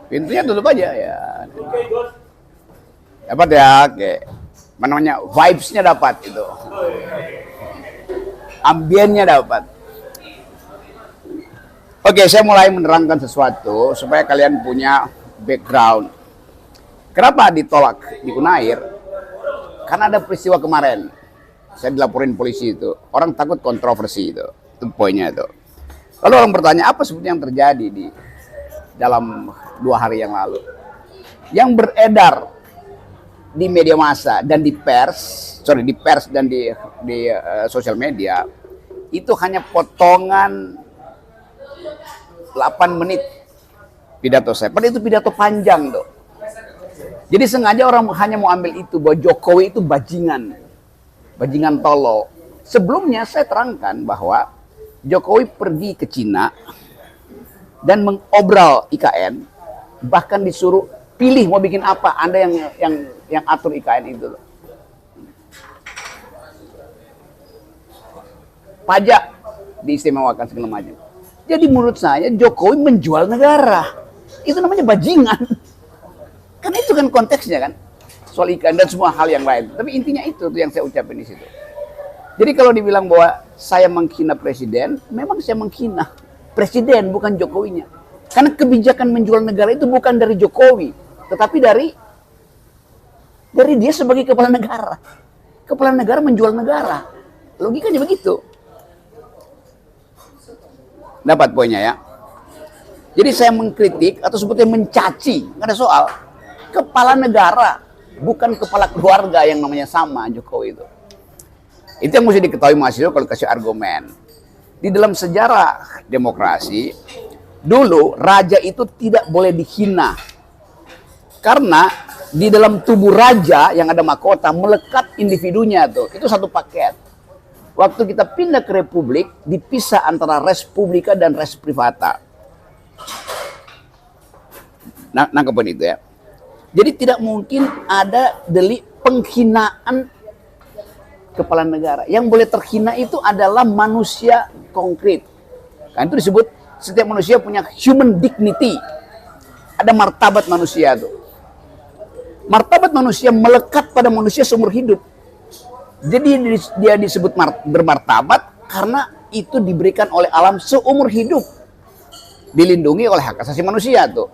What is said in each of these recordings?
Pintunya tutup aja ya. Dapat ya, kayak apa namanya, vibes-nya dapat itu. Ambiennya dapat. Oke, saya mulai menerangkan sesuatu supaya kalian punya background. Kenapa ditolak di Unair? Karena ada peristiwa kemarin. Saya dilaporin polisi itu. Orang takut kontroversi itu. Itu poinnya itu. Lalu orang bertanya, apa sebetulnya yang terjadi di dalam 2 hari yang lalu? Yang beredar di media massa dan di pers dan di sosial media itu hanya potongan 8 menit pidato saya. Padahal itu pidato panjang tuh. Jadi sengaja orang hanya mau ambil itu bahwa Jokowi itu bajingan tolo. Sebelumnya saya terangkan bahwa Jokowi pergi ke Cina dan mengobral IKN, bahkan disuruh pilih mau bikin apa, Anda yang atur IKN itu. Pajak diistimewakan segala macam. Jadi menurut saya Jokowi menjual negara. Itu namanya bajingan. Karena itu kan konteksnya kan. Soal IKN dan semua hal yang lain. Tapi intinya itu tuh yang saya ucapin di situ. Jadi kalau dibilang bahwa saya menghina presiden, memang saya menghina presiden, bukan Jokowinya. Karena kebijakan menjual negara itu bukan dari Jokowi, tetapi dari dia sebagai kepala negara. Kepala negara menjual negara. Logikanya begitu. Dapat poinnya ya. Jadi saya mengkritik atau sebetulnya mencaci, nggak ada soal. Kepala negara, bukan kepala keluarga yang namanya sama Jokowi itu. Itu yang mesti diketahui mahasiswa kalau kasih argumen. Di dalam sejarah demokrasi, dulu raja itu tidak boleh dihina. Karena di dalam tubuh raja yang ada mahkota melekat individunya tuh. Itu satu paket. Waktu kita pindah ke republik, dipisah antara res publica dan res privata. Nangkep poin itu ya. Jadi tidak mungkin ada delik penghinaan kepala negara. Yang boleh terhina itu adalah manusia konkret. Kan itu disebut setiap manusia punya human dignity. Ada martabat manusia tuh. Martabat manusia melekat pada manusia seumur hidup. Jadi dia disebut bermartabat karena itu diberikan oleh alam seumur hidup. Dilindungi oleh hak asasi manusia tuh.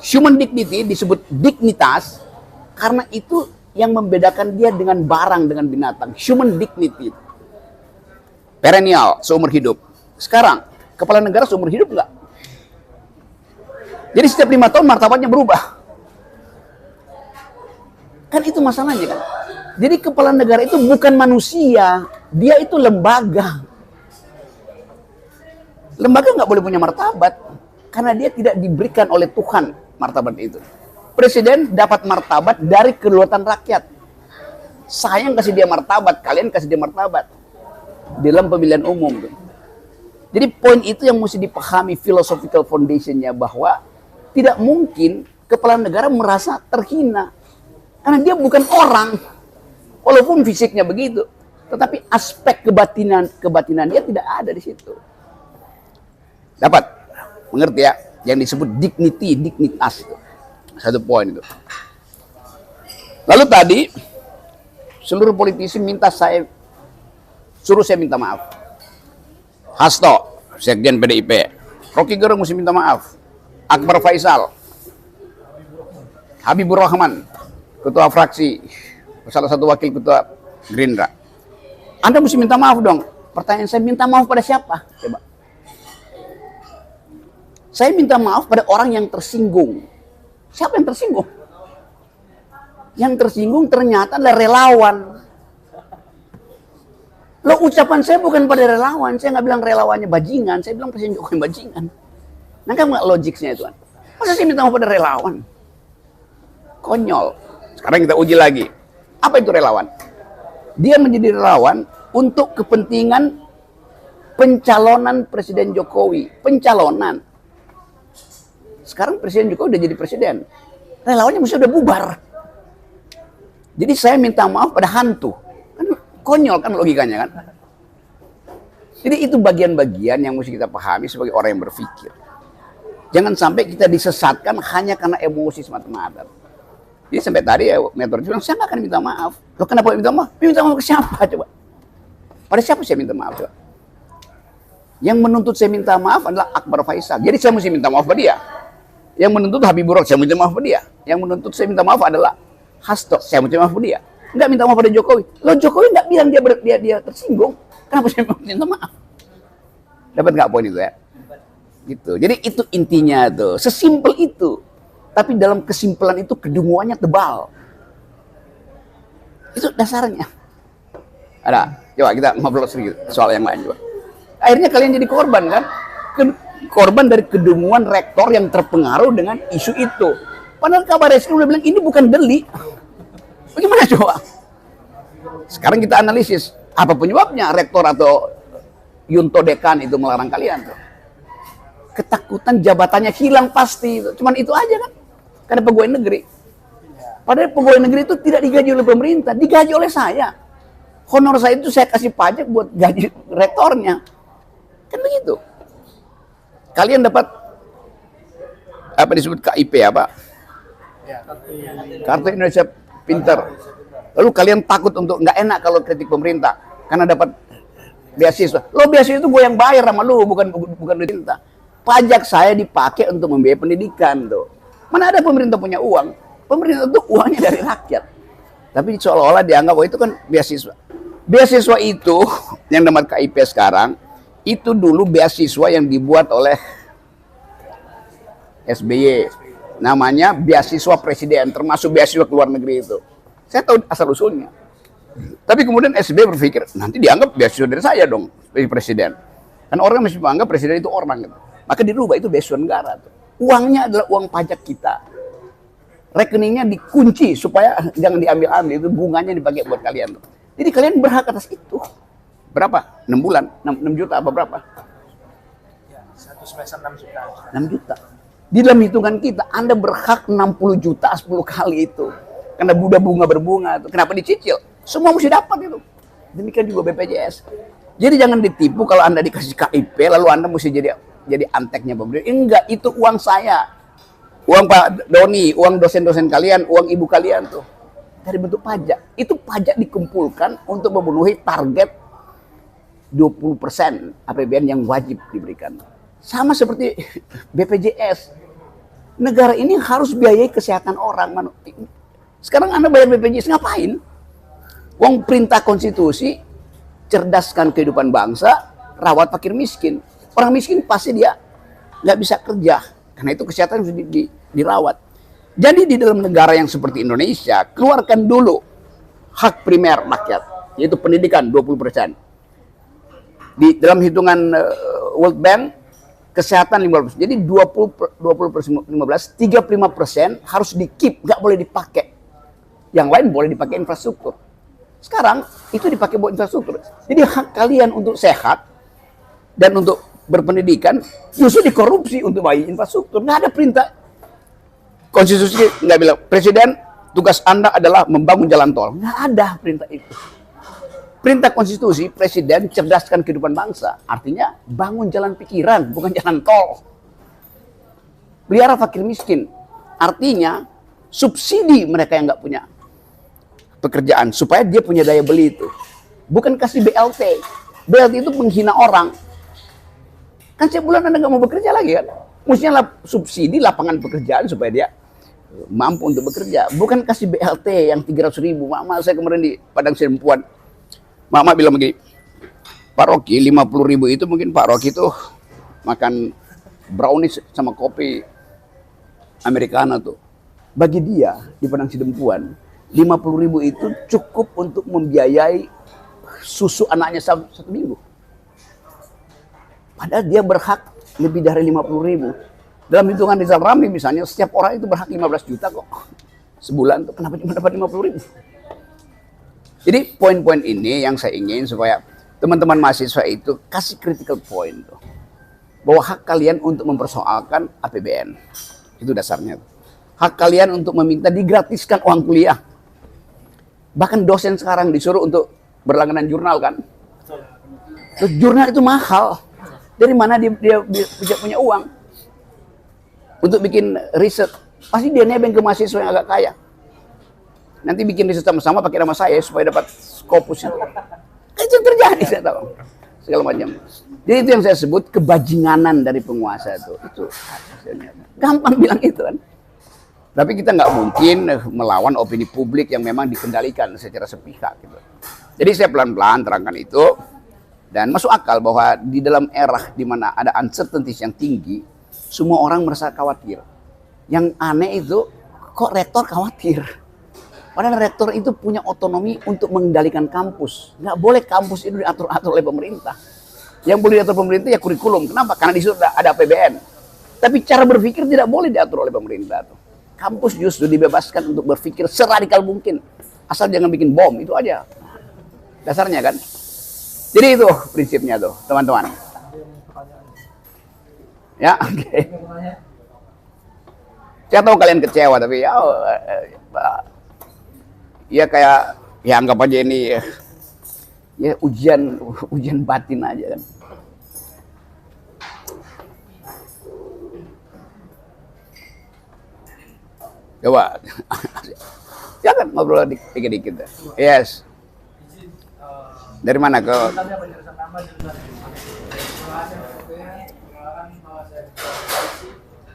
Human dignity disebut dignitas karena itu yang membedakan dia dengan barang, dengan binatang. Human dignity. Perennial, seumur hidup. Sekarang, kepala negara seumur hidup enggak? Jadi setiap 5 tahun martabatnya berubah. Kan itu masalahnya kan. Jadi kepala negara itu bukan manusia. Dia itu lembaga. Lembaga nggak boleh punya martabat. Karena dia tidak diberikan oleh Tuhan martabat itu. Presiden dapat martabat dari kedaulatan rakyat. Saya yang kasih dia martabat, kalian kasih dia martabat. Dalam pemilihan umum. Jadi poin itu yang mesti dipahami philosophical foundation-nya, bahwa tidak mungkin kepala negara merasa terhina. Karena dia bukan orang. Walaupun fisiknya begitu. Tetapi aspek kebatinan dia tidak ada di situ. Dapat? Mengerti ya? Yang disebut dignity, dignitas itu. Satu poin itu. Lalu tadi seluruh politisi suruh saya minta maaf. Hasto, Sekjen PDIP, Rocky Gerung mesti minta maaf. Akbar Faisal, Habibur Rahman, ketua fraksi, salah satu wakil ketua Gerindra. Anda mesti minta maaf dong. Pertanyaan saya, minta maaf pada siapa? Coba. Saya minta maaf pada orang yang tersinggung. Siapa yang tersinggung? Yang tersinggung ternyata adalah relawan. Loh, ucapan saya bukan pada relawan. Saya nggak bilang relawannya bajingan. Saya bilang Presiden Jokowi bajingan. Nangkap nggak logiknya itu? Masa saya minta maaf pada relawan? Konyol. Sekarang kita uji lagi. Apa itu relawan? Dia menjadi relawan untuk kepentingan pencalonan Presiden Jokowi. Pencalonan. Sekarang Presiden Jokowi udah jadi presiden. Relawannya mesti udah bubar. Jadi saya minta maaf pada hantu. Kan konyol kan logikanya kan. Jadi itu bagian-bagian yang mesti kita pahami sebagai orang yang berpikir. Jangan sampai kita disesatkan hanya karena emosi semata-mata. Jadi sampai tadi ya Metro bilang, saya nggak akan minta maaf. Loh kenapa minta maaf? Minta maaf ke siapa coba? Pada siapa saya minta maaf coba? Yang menuntut saya minta maaf adalah Akbar Faisal. Jadi saya mesti minta maaf pada dia. Yang menuntut Habibur Rahman, saya minta maaf pada dia. Yang menuntut saya minta maaf adalah Hasto, saya minta maaf pada dia. Nggak minta maaf pada Jokowi. Loh Jokowi nggak bilang dia tersinggung. Kenapa saya minta maaf? Dapat nggak poin itu ya? Gitu. Jadi itu intinya tuh. Sesimpel itu. Tapi dalam kesimpulan itu kedunguannya tebal. Itu dasarnya. Ada. Coba kita ngobrol sedikit soal yang lain coba. Akhirnya kalian jadi korban kan? Korban dari kedunguan rektor yang terpengaruh dengan isu itu. Padahal kabar reskrim udah bilang ini bukan delik. Bagaimana coba? Sekarang kita analisis. Apa penyebabnya rektor atau Yunto Dekan itu melarang kalian tuh? Ketakutan jabatannya hilang pasti. Cuman itu aja kan? Karena pegawai negeri. Padahal pegawai negeri itu tidak digaji oleh pemerintah, digaji oleh saya. Honor saya itu saya kasih pajak buat gaji rektornya. Kan begitu. Kalian dapat apa disebut KIP apa? Kartu Indonesia Pintar. Lalu kalian takut untuk nggak enak kalau kritik pemerintah karena dapat beasiswa. Lo beasiswa itu gue yang bayar sama lu, bukan pemerintah. Pajak saya dipakai untuk membiayai pendidikan tuh. Mana ada pemerintah punya uang? Pemerintah itu uangnya dari rakyat. Tapi seolah-olah dianggap bahwa itu kan beasiswa. Beasiswa itu yang dapat KIP sekarang, itu dulu beasiswa yang dibuat oleh SBY. Namanya beasiswa presiden, termasuk beasiswa ke luar negeri itu. Saya tahu asal-usulnya. Tapi kemudian SBY berpikir, nanti dianggap beasiswa dari saya dong, sebagai presiden. Kan orang masih menganggap presiden itu orang gitu. Maka dirubah itu beasiswa negara tuh. Uangnya adalah uang pajak kita. Rekeningnya dikunci supaya jangan diambil-ambil. Itu bunganya dipakai buat kalian. Jadi kalian berhak atas itu. Berapa? 6 bulan? 6 juta apa berapa? Ya, 1 semester 6 juta. 6 juta. Di dalam hitungan kita, Anda berhak 60 juta 10 kali itu. Karena bunga berbunga itu. Kenapa dicicil? Semua mesti dapat itu. Demikian juga BPJS. Jadi jangan ditipu kalau Anda dikasih KIP, lalu Anda mesti jadi anteknya pemerintah. Enggak, itu uang saya. Uang Pak Doni, uang dosen-dosen kalian, uang ibu kalian tuh. Dari bentuk pajak. Itu pajak dikumpulkan untuk memenuhi target 20% APBN yang wajib diberikan. Sama seperti BPJS. Negara ini harus biayai kesehatan orang. Sekarang Anda bayar BPJS ngapain? Uang perintah konstitusi, cerdaskan kehidupan bangsa, rawat fakir miskin. Orang miskin pasti dia nggak bisa kerja. Karena itu kesehatan harus dirawat. Jadi di dalam negara yang seperti Indonesia, keluarkan dulu hak primer rakyat, yaitu pendidikan 20%. Di dalam hitungan World Bank, kesehatan 15%. Jadi 20%, 35% harus di-keep, nggak boleh dipakai. Yang lain boleh dipakai infrastruktur. Sekarang itu dipakai buat infrastruktur. Jadi hak kalian untuk sehat dan untuk berpendidikan justru dikorupsi untuk bayi infrastruktur. Nggak ada perintah konstitusi, nggak bilang presiden tugas Anda adalah membangun jalan tol. Nggak ada perintah itu. Perintah konstitusi presiden cerdaskan kehidupan bangsa, artinya bangun jalan pikiran, bukan jalan tol. Pelihara fakir miskin, artinya subsidi mereka yang nggak punya pekerjaan supaya dia punya daya beli itu. Bukan kasih BLT. BLT itu menghina orang. Kan setiap bulan Anda nggak mau bekerja lagi kan? Mestinya subsidi lapangan pekerjaan supaya dia mampu untuk bekerja. Bukan kasih BLT yang 300.000. Mama saya kemarin di Padang Sidempuan. Mama bilang begini, Pak Rocky 50.000 itu mungkin Pak Rocky itu makan brownies sama kopi Americano tuh. Bagi dia di Padang Sidempuan, 50.000 itu cukup untuk membiayai susu anaknya 1 minggu. Padahal dia berhak lebih dari 50.000. Dalam hitungan Rizal Ramli misalnya, setiap orang itu berhak 15 juta kok. Sebulan tuh, kenapa cuma dapat 50.000? Jadi poin-poin ini yang saya ingin supaya teman-teman mahasiswa itu kasih critical point tuh. Bahwa hak kalian untuk mempersoalkan APBN. Itu dasarnya. Hak kalian untuk meminta digratiskan uang kuliah. Bahkan dosen sekarang disuruh untuk berlangganan jurnal kan. Terus jurnal itu mahal. Dari mana dia bisa punya uang? untuk bikin riset. Pasti dia nebeng ke mahasiswa yang agak kaya. Nanti bikin riset sama-sama pakai nama saya supaya dapat Scopus itu. Itu yang terjadi, saya tahu. Segala macam. Jadi itu yang saya sebut kebajinganan dari penguasa itu. Itu hasilnya. Gampang bilang itu kan. Tapi kita nggak mungkin melawan opini publik yang memang dikendalikan secara sepihak gitu. Jadi saya pelan-pelan terangkan itu. Dan masuk akal bahwa di dalam era di mana ada uncertainty yang tinggi, semua orang merasa khawatir. Yang aneh itu, kok rektor khawatir? Padahal rektor itu punya otonomi untuk mengendalikan kampus. Nggak boleh kampus itu diatur-atur oleh pemerintah. Yang boleh diatur pemerintah ya kurikulum. Kenapa? Karena di situ ada APBN. Tapi cara berpikir tidak boleh diatur oleh pemerintah. Kampus justru dibebaskan untuk berpikir seradikal mungkin. Asal jangan bikin bom, itu aja. Dasarnya kan. Jadi itu prinsipnya tuh, teman-teman. Ya, oke. Saya tahu kalian kecewa, tapi ya kayak ya anggap aja ini ya ujian batin aja kan. Coba, jangan ngobrol dikit-dikit. Yes. Dari mana ke?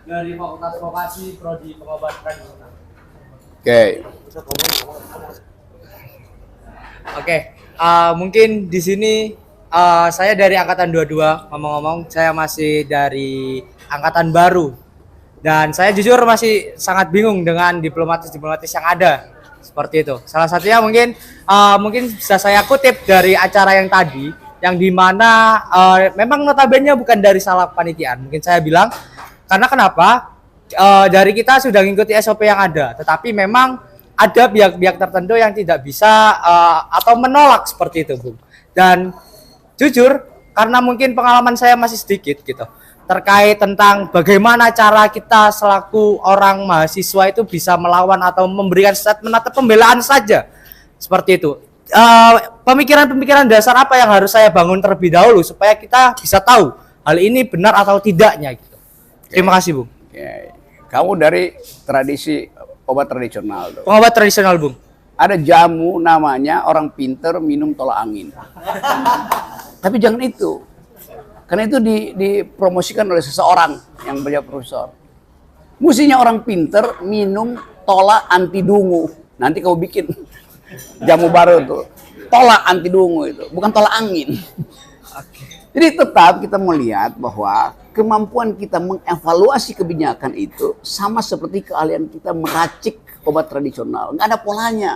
Dari Fakultas Vokasi Prodi Pengobatan Tradisional. Oke, mungkin di sini saya dari angkatan 22, ngomong-ngomong saya masih dari angkatan baru. Dan saya jujur masih sangat bingung dengan diplomatis-diplomatis yang ada. Seperti itu. Salah satunya mungkin bisa saya kutip dari acara yang tadi, yang dimana memang notabene bukan dari salah panitiaan. Mungkin saya bilang, karena kenapa? Dari kita sudah mengikuti SOP yang ada, tetapi memang ada pihak-pihak tertentu yang tidak bisa atau menolak seperti itu, Bung. Dan jujur, karena mungkin pengalaman saya masih sedikit gitu, terkait tentang bagaimana cara kita selaku orang mahasiswa itu bisa melawan atau memberikan statement atau pembelaan saja. Seperti itu. Pemikiran-pemikiran dasar apa yang harus saya bangun terlebih dahulu supaya kita bisa tahu hal ini benar atau tidaknya gitu. Terima kasih, Bung. Kamu dari tradisi obat tradisional tuh. Pengobat tradisional, Bung. Ada jamu namanya orang pinter minum tolak angin. Tapi jangan itu. Karena itu dipromosikan oleh seseorang yang beliau profesor. Mestinya orang pinter minum tolak anti dungu. Nanti kau bikin jamu baru tuh. Tolak anti dungu itu, bukan tolak angin. Jadi tetap kita melihat bahwa kemampuan kita mengevaluasi kebijakan itu sama seperti keahlian kita meracik obat tradisional. Nggak ada polanya.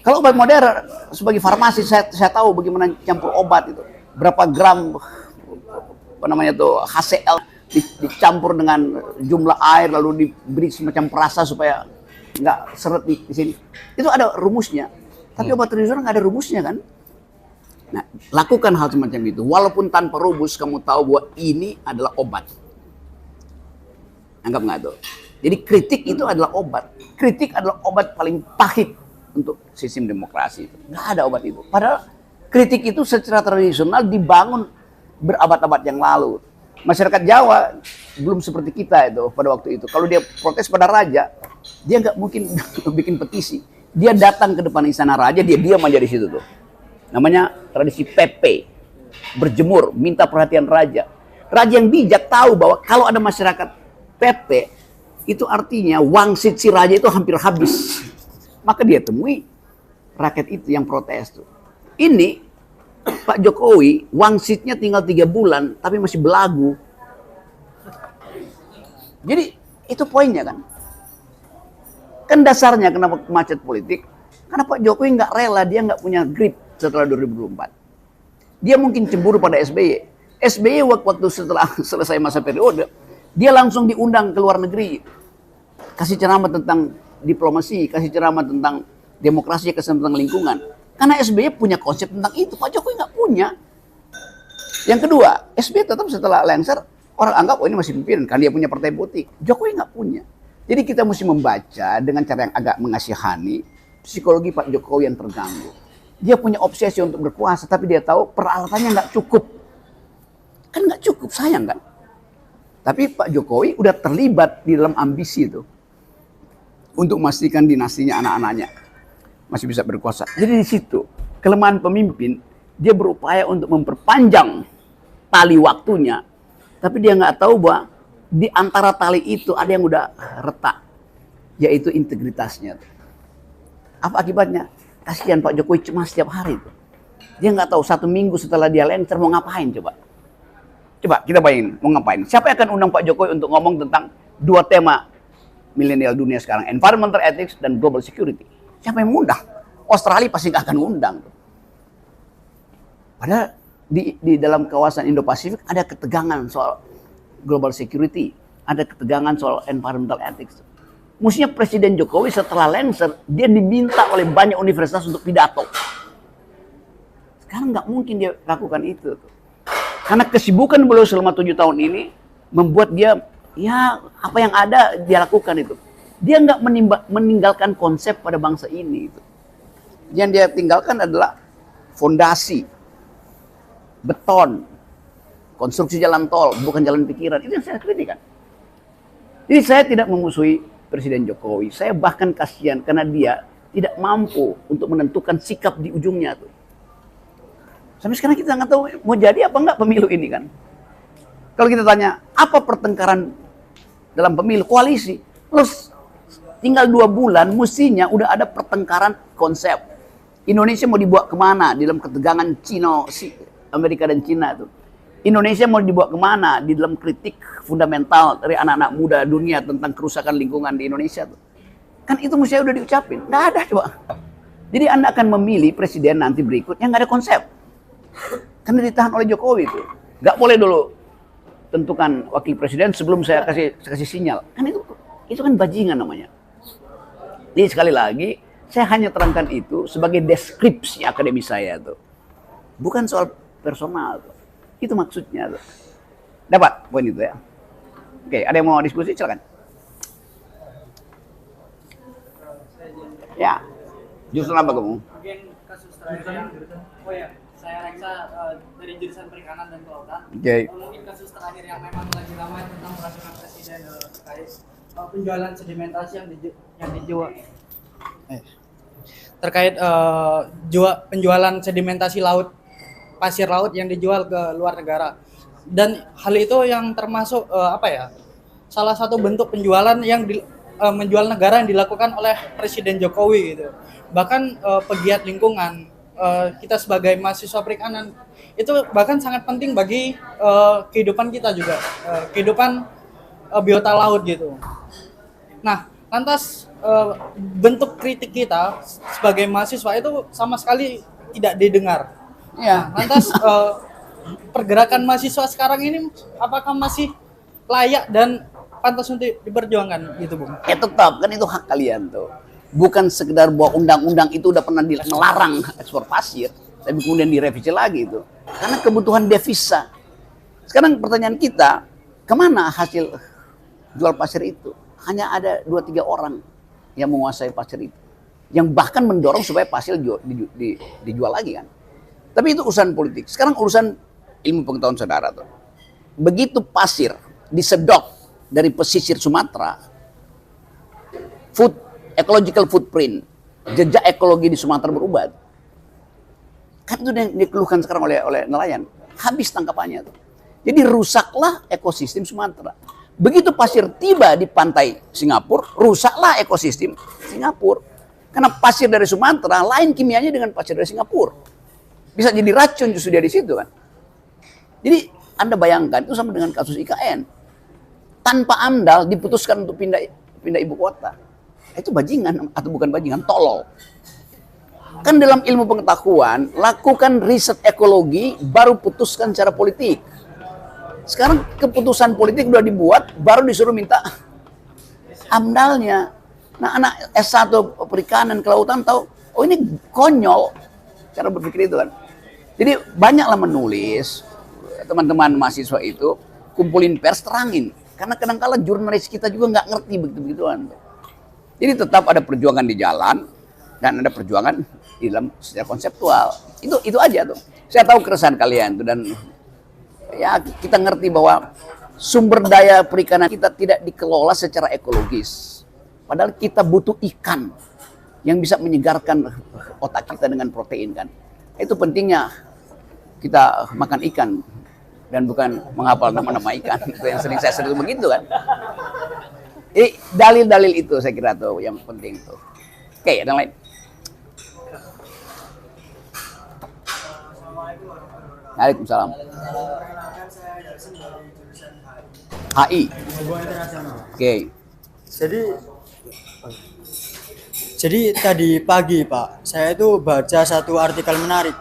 Kalau obat modern, sebagai farmasi saya tahu bagaimana campur obat itu. Berapa gram apa namanya tuh HCl dicampur dengan jumlah air lalu diberi semacam perasa supaya nggak seret di sini. Itu ada rumusnya. Tapi obat tradisional nggak ada rumusnya kan? Nah, lakukan hal semacam itu. Walaupun tanpa rumus, kamu tahu bahwa ini adalah obat. Anggap nggak tuh? Jadi kritik itu adalah obat. Kritik adalah obat paling pahit untuk sistem demokrasi. Nggak ada obat itu. Padahal kritik itu secara tradisional dibangun berabad-abad yang lalu. Masyarakat Jawa belum seperti kita itu pada waktu itu. Kalau dia protes pada raja, dia nggak mungkin bikin petisi. Dia datang ke depan istana raja, dia diam aja di situ tuh. Namanya tradisi Pepe, berjemur, minta perhatian raja. Raja yang bijak tahu bahwa kalau ada masyarakat Pepe, itu artinya wangsit si raja itu hampir habis. Maka dia temui rakyat itu yang protes tuh. Ini Pak Jokowi wangsitnya tinggal 3 bulan tapi masih belagu. Jadi itu poinnya kan. Kan dasarnya kenapa macet politik? Karena Pak Jokowi nggak rela, dia nggak punya grip setelah 2024. Dia mungkin cemburu pada SBY. SBY waktu setelah selesai masa periode, dia langsung diundang ke luar negeri. Kasih ceramah tentang diplomasi, kasih ceramah tentang demokrasi, kasih tentang lingkungan. Karena SBY punya konsep tentang itu, Pak Jokowi nggak punya. Yang kedua, SBY tetap setelah lengser, orang anggap oh ini masih pimpinan, kan dia punya partai politik. Jokowi nggak punya. Jadi kita mesti membaca dengan cara yang agak mengasihani psikologi Pak Jokowi yang terganggu. Dia punya obsesi untuk berkuasa, tapi dia tahu peralatannya nggak cukup. Kan nggak cukup, sayang kan? Tapi Pak Jokowi udah terlibat di dalam ambisi itu untuk memastikan dinastinya, anak-anaknya masih bisa berkuasa. Jadi di situ kelemahan pemimpin, dia berupaya untuk memperpanjang tali waktunya, tapi dia nggak tahu bahwa di antara tali itu ada yang udah retak, yaitu integritasnya. Apa akibatnya? Kasihan Pak Jokowi cemas setiap hari itu. Dia nggak tahu 1 minggu setelah dia lengser mau ngapain coba. Coba kita bayangin mau ngapain. Siapa yang akan undang Pak Jokowi untuk ngomong tentang 2 tema milenial dunia sekarang, environmental ethics dan global security? Siapa yang mengundang? Australia pasti nggak akan ngundang. Padahal di dalam kawasan Indo-Pasifik ada ketegangan soal global security, ada ketegangan soal environmental ethics. Mestinya Presiden Jokowi setelah lengser, dia diminta oleh banyak universitas untuk pidato. Sekarang nggak mungkin dia lakukan itu. Karena kesibukan beliau selama 7 tahun ini membuat dia, ya apa yang ada dia lakukan itu. Dia nggak meninggalkan konsep pada bangsa ini. Yang dia tinggalkan adalah fondasi, beton, konstruksi jalan tol, bukan jalan pikiran. Itu yang saya kritikan. Jadi saya tidak memusuhi Presiden Jokowi. Saya bahkan kasihan karena dia tidak mampu untuk menentukan sikap di ujungnya tuh. Sampai sekarang kita nggak tahu mau jadi apa nggak pemilu ini kan. Kalau kita tanya, apa pertengkaran dalam pemilu koalisi? Terus tinggal 2 bulan, mestinya udah ada pertengkaran konsep. Indonesia mau dibawa kemana di dalam ketegangan Amerika dan Cina itu? Indonesia mau dibawa kemana di dalam kritik fundamental dari anak-anak muda dunia tentang kerusakan lingkungan di Indonesia tuh? Kan itu mestinya udah diucapin. Nggak ada coba. Jadi Anda akan memilih presiden nanti berikutnya nggak ada konsep. Karena ditahan oleh Jokowi itu. Nggak boleh dulu tentukan wakil presiden sebelum saya kasih sinyal. Kan itu kan bajingan namanya. Jadi sekali lagi, saya hanya terangkan itu sebagai deskripsi akademis saya tuh. Bukan soal personal tuh. Itu maksudnya tuh. Dapat poin itu ya. Oke, ada yang mau diskusi silakan. Ya. Justru apa kamu? Mungkin kasus terakhir. Oh ya, saya Reksa dari jurusan Perikanan dan Kelautan. Oke. Mungkin kasus terakhir yang memang lagi ramai tentang peraturan presiden terkait penjualan sedimentasi yang dijual. Terkait penjualan sedimentasi laut, pasir laut yang dijual ke luar negara. Dan hal itu yang termasuk salah satu bentuk penjualan yang menjual negara yang dilakukan oleh Presiden Jokowi gitu. Bahkan pegiat lingkungan, kita sebagai mahasiswa perikanan itu bahkan sangat penting bagi kehidupan kita juga, kehidupan biota laut gitu. Nah, lantas bentuk kritik kita sebagai mahasiswa itu sama sekali tidak didengar. Ya. Lantas pergerakan mahasiswa sekarang ini apakah masih layak dan pantas untuk diperjuangkan gitu, Bung? Ya tetap, kan itu hak kalian tuh. Bukan sekedar bahwa undang-undang itu udah pernah melarang ekspor pasir, tapi kemudian direvisi lagi itu. Karena kebutuhan devisa. Sekarang pertanyaan kita, kemana hasil jual pasir itu? Hanya ada 2-3 orang yang menguasai pasir itu. Yang bahkan mendorong supaya pasir dijual lagi kan. Tapi itu urusan politik. Sekarang urusan ilmu pengetahuan saudara tuh. Begitu pasir disedot dari pesisir Sumatera, ecological footprint, jejak ekologi di Sumatera berubah. Kan itu yang dikeluhkan sekarang oleh nelayan. Habis tangkapannya tuh. Jadi rusaklah ekosistem Sumatera. Begitu pasir tiba di pantai Singapura, rusaklah ekosistem Singapura. Karena pasir dari Sumatera lain kimianya dengan pasir dari Singapura. Bisa jadi racun justru dia di situ kan. Jadi Anda bayangkan itu sama dengan kasus IKN. Tanpa AMDAL diputuskan untuk pindah ibu kota. Itu bajingan atau bukan bajingan, tolol. Kan dalam ilmu pengetahuan, lakukan riset ekologi, baru putuskan secara politik. Sekarang keputusan politik udah dibuat, baru disuruh minta AMDAL-nya. Nah, anak S1 perikanan kelautan tahu, oh ini konyol cara berpikir itu kan. Jadi banyaklah menulis, teman-teman mahasiswa itu kumpulin pers, terangin. Karena kadang-kala jurnalis kita juga nggak ngerti begitu-begituan. Jadi tetap ada perjuangan di jalan dan ada perjuangan di dalam secara konseptual. Itu aja tuh. Saya tahu keresahan kalian tuh dan ya kita ngerti bahwa sumber daya perikanan kita tidak dikelola secara ekologis. Padahal kita butuh ikan yang bisa menyegarkan otak kita dengan protein kan. Itu pentingnya kita makan ikan dan bukan menghafal nama-nama ikan. Itu yang sering saya sering begitu kan. Dalil-dalil itu saya kira tuh yang penting tuh. Oke, ada yang lain? Waalaikumsalam. HI. Oke. Jadi tadi pagi Pak, saya itu baca satu artikel menarik.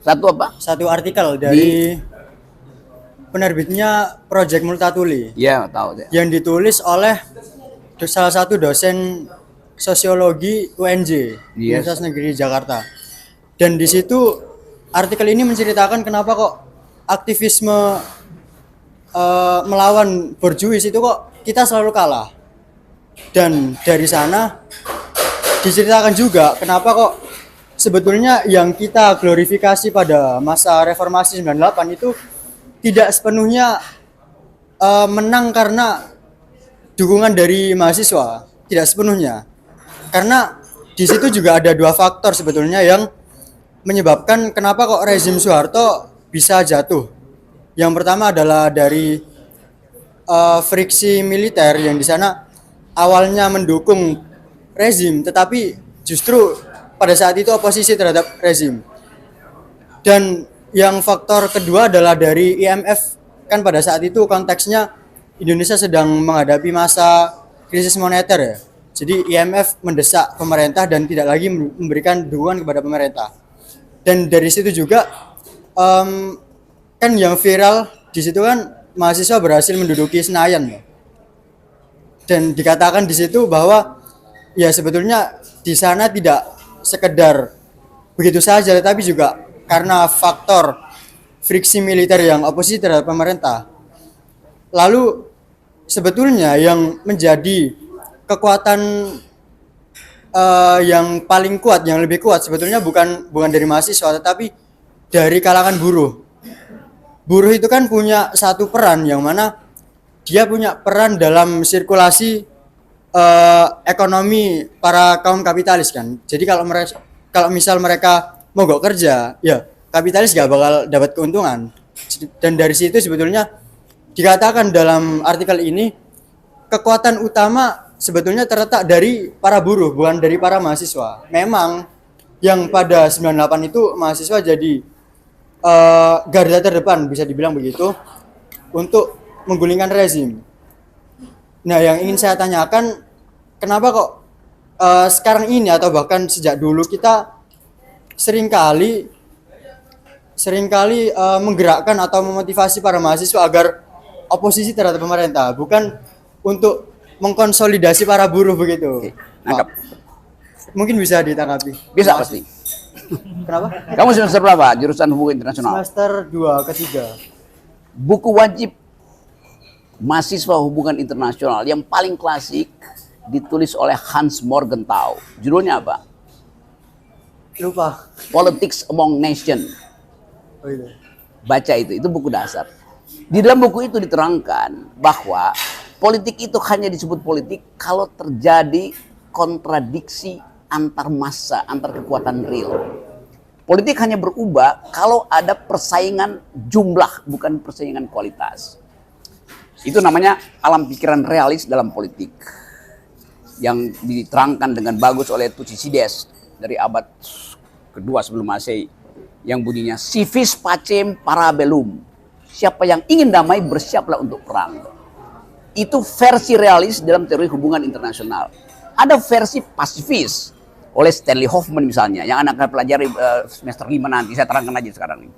Satu apa? Satu artikel dari penerbitnya Project Multatuli. Iya, tahu saya. Yang ditulis oleh salah satu dosen sosiologi UNJ, Yes. Universitas Negeri Jakarta. Dan di situ artikel ini menceritakan kenapa kok aktivisme melawan borjuis itu kok kita selalu kalah. Dan dari sana diceritakan juga kenapa kok sebetulnya yang kita glorifikasi pada masa reformasi 98 itu tidak sepenuhnya menang karena dukungan dari mahasiswa, tidak sepenuhnya. Karena di situ juga ada dua faktor sebetulnya yang menyebabkan kenapa kok rezim Soeharto bisa jatuh. Yang pertama adalah dari friksi militer yang di sana awalnya mendukung rezim, tetapi justru pada saat itu oposisi terhadap rezim. Dan yang faktor kedua adalah dari IMF, kan pada saat itu konteksnya Indonesia sedang menghadapi masa krisis moneter ya. Jadi IMF mendesak pemerintah dan tidak lagi memberikan dukungan kepada pemerintah. Dan dari situ juga kan yang viral di situ kan mahasiswa berhasil menduduki Senayan ya. Dan dikatakan di situ bahwa ya sebetulnya di sana tidak sekedar begitu saja, tetapi juga karena faktor friksi militer yang oposisi terhadap pemerintah. Lalu sebetulnya yang menjadi kekuatan yang paling kuat, yang lebih kuat sebetulnya bukan dari mahasiswa, tetapi dari kalangan buruh. Buruh itu kan punya satu peran yang mana dia punya peran dalam sirkulasi ekonomi para kaum kapitalis kan. Jadi kalau misal mereka mogok kerja, ya kapitalis gak bakal dapat keuntungan. Dan dari situ sebetulnya dikatakan dalam artikel ini kekuatan utama sebetulnya terletak dari para buruh, bukan dari para mahasiswa. Memang yang pada 98 itu mahasiswa jadi garda terdepan, bisa dibilang begitu, untuk menggulingkan rezim. Nah, yang ingin saya tanyakan, kenapa kok sekarang ini atau bahkan sejak dulu kita seringkali menggerakkan atau memotivasi para mahasiswa agar oposisi terhadap pemerintah, bukan untuk mengkonsolidasi para buruh begitu. Nangkap. Mungkin bisa ditanggapi. Bisa pasti. Kenapa? Kamu semester berapa? Jurusan Hubungan Internasional. Semester 2 ketiga. Buku wajib mahasiswa Hubungan Internasional yang paling klasik ditulis oleh Hans Morgenthau. Judulnya apa? Lupa. Politics Among Nations. Oh iya. Baca itu buku dasar. Di dalam buku itu diterangkan bahwa politik itu hanya disebut politik kalau terjadi kontradiksi antar massa, antar kekuatan real. Politik hanya berubah kalau ada persaingan jumlah, bukan persaingan kualitas. Itu namanya alam pikiran realis dalam politik, yang diterangkan dengan bagus oleh Thucydides dari abad kedua sebelum Masehi, yang bunyinya si vis pacem para bellum. Siapa yang ingin damai bersiaplah untuk perang. Itu versi realis dalam teori hubungan internasional. Ada versi pasifis oleh Stanley Hoffman misalnya, yang anak akan pelajari semester 5 nanti. Saya terangkan aja sekarang ini.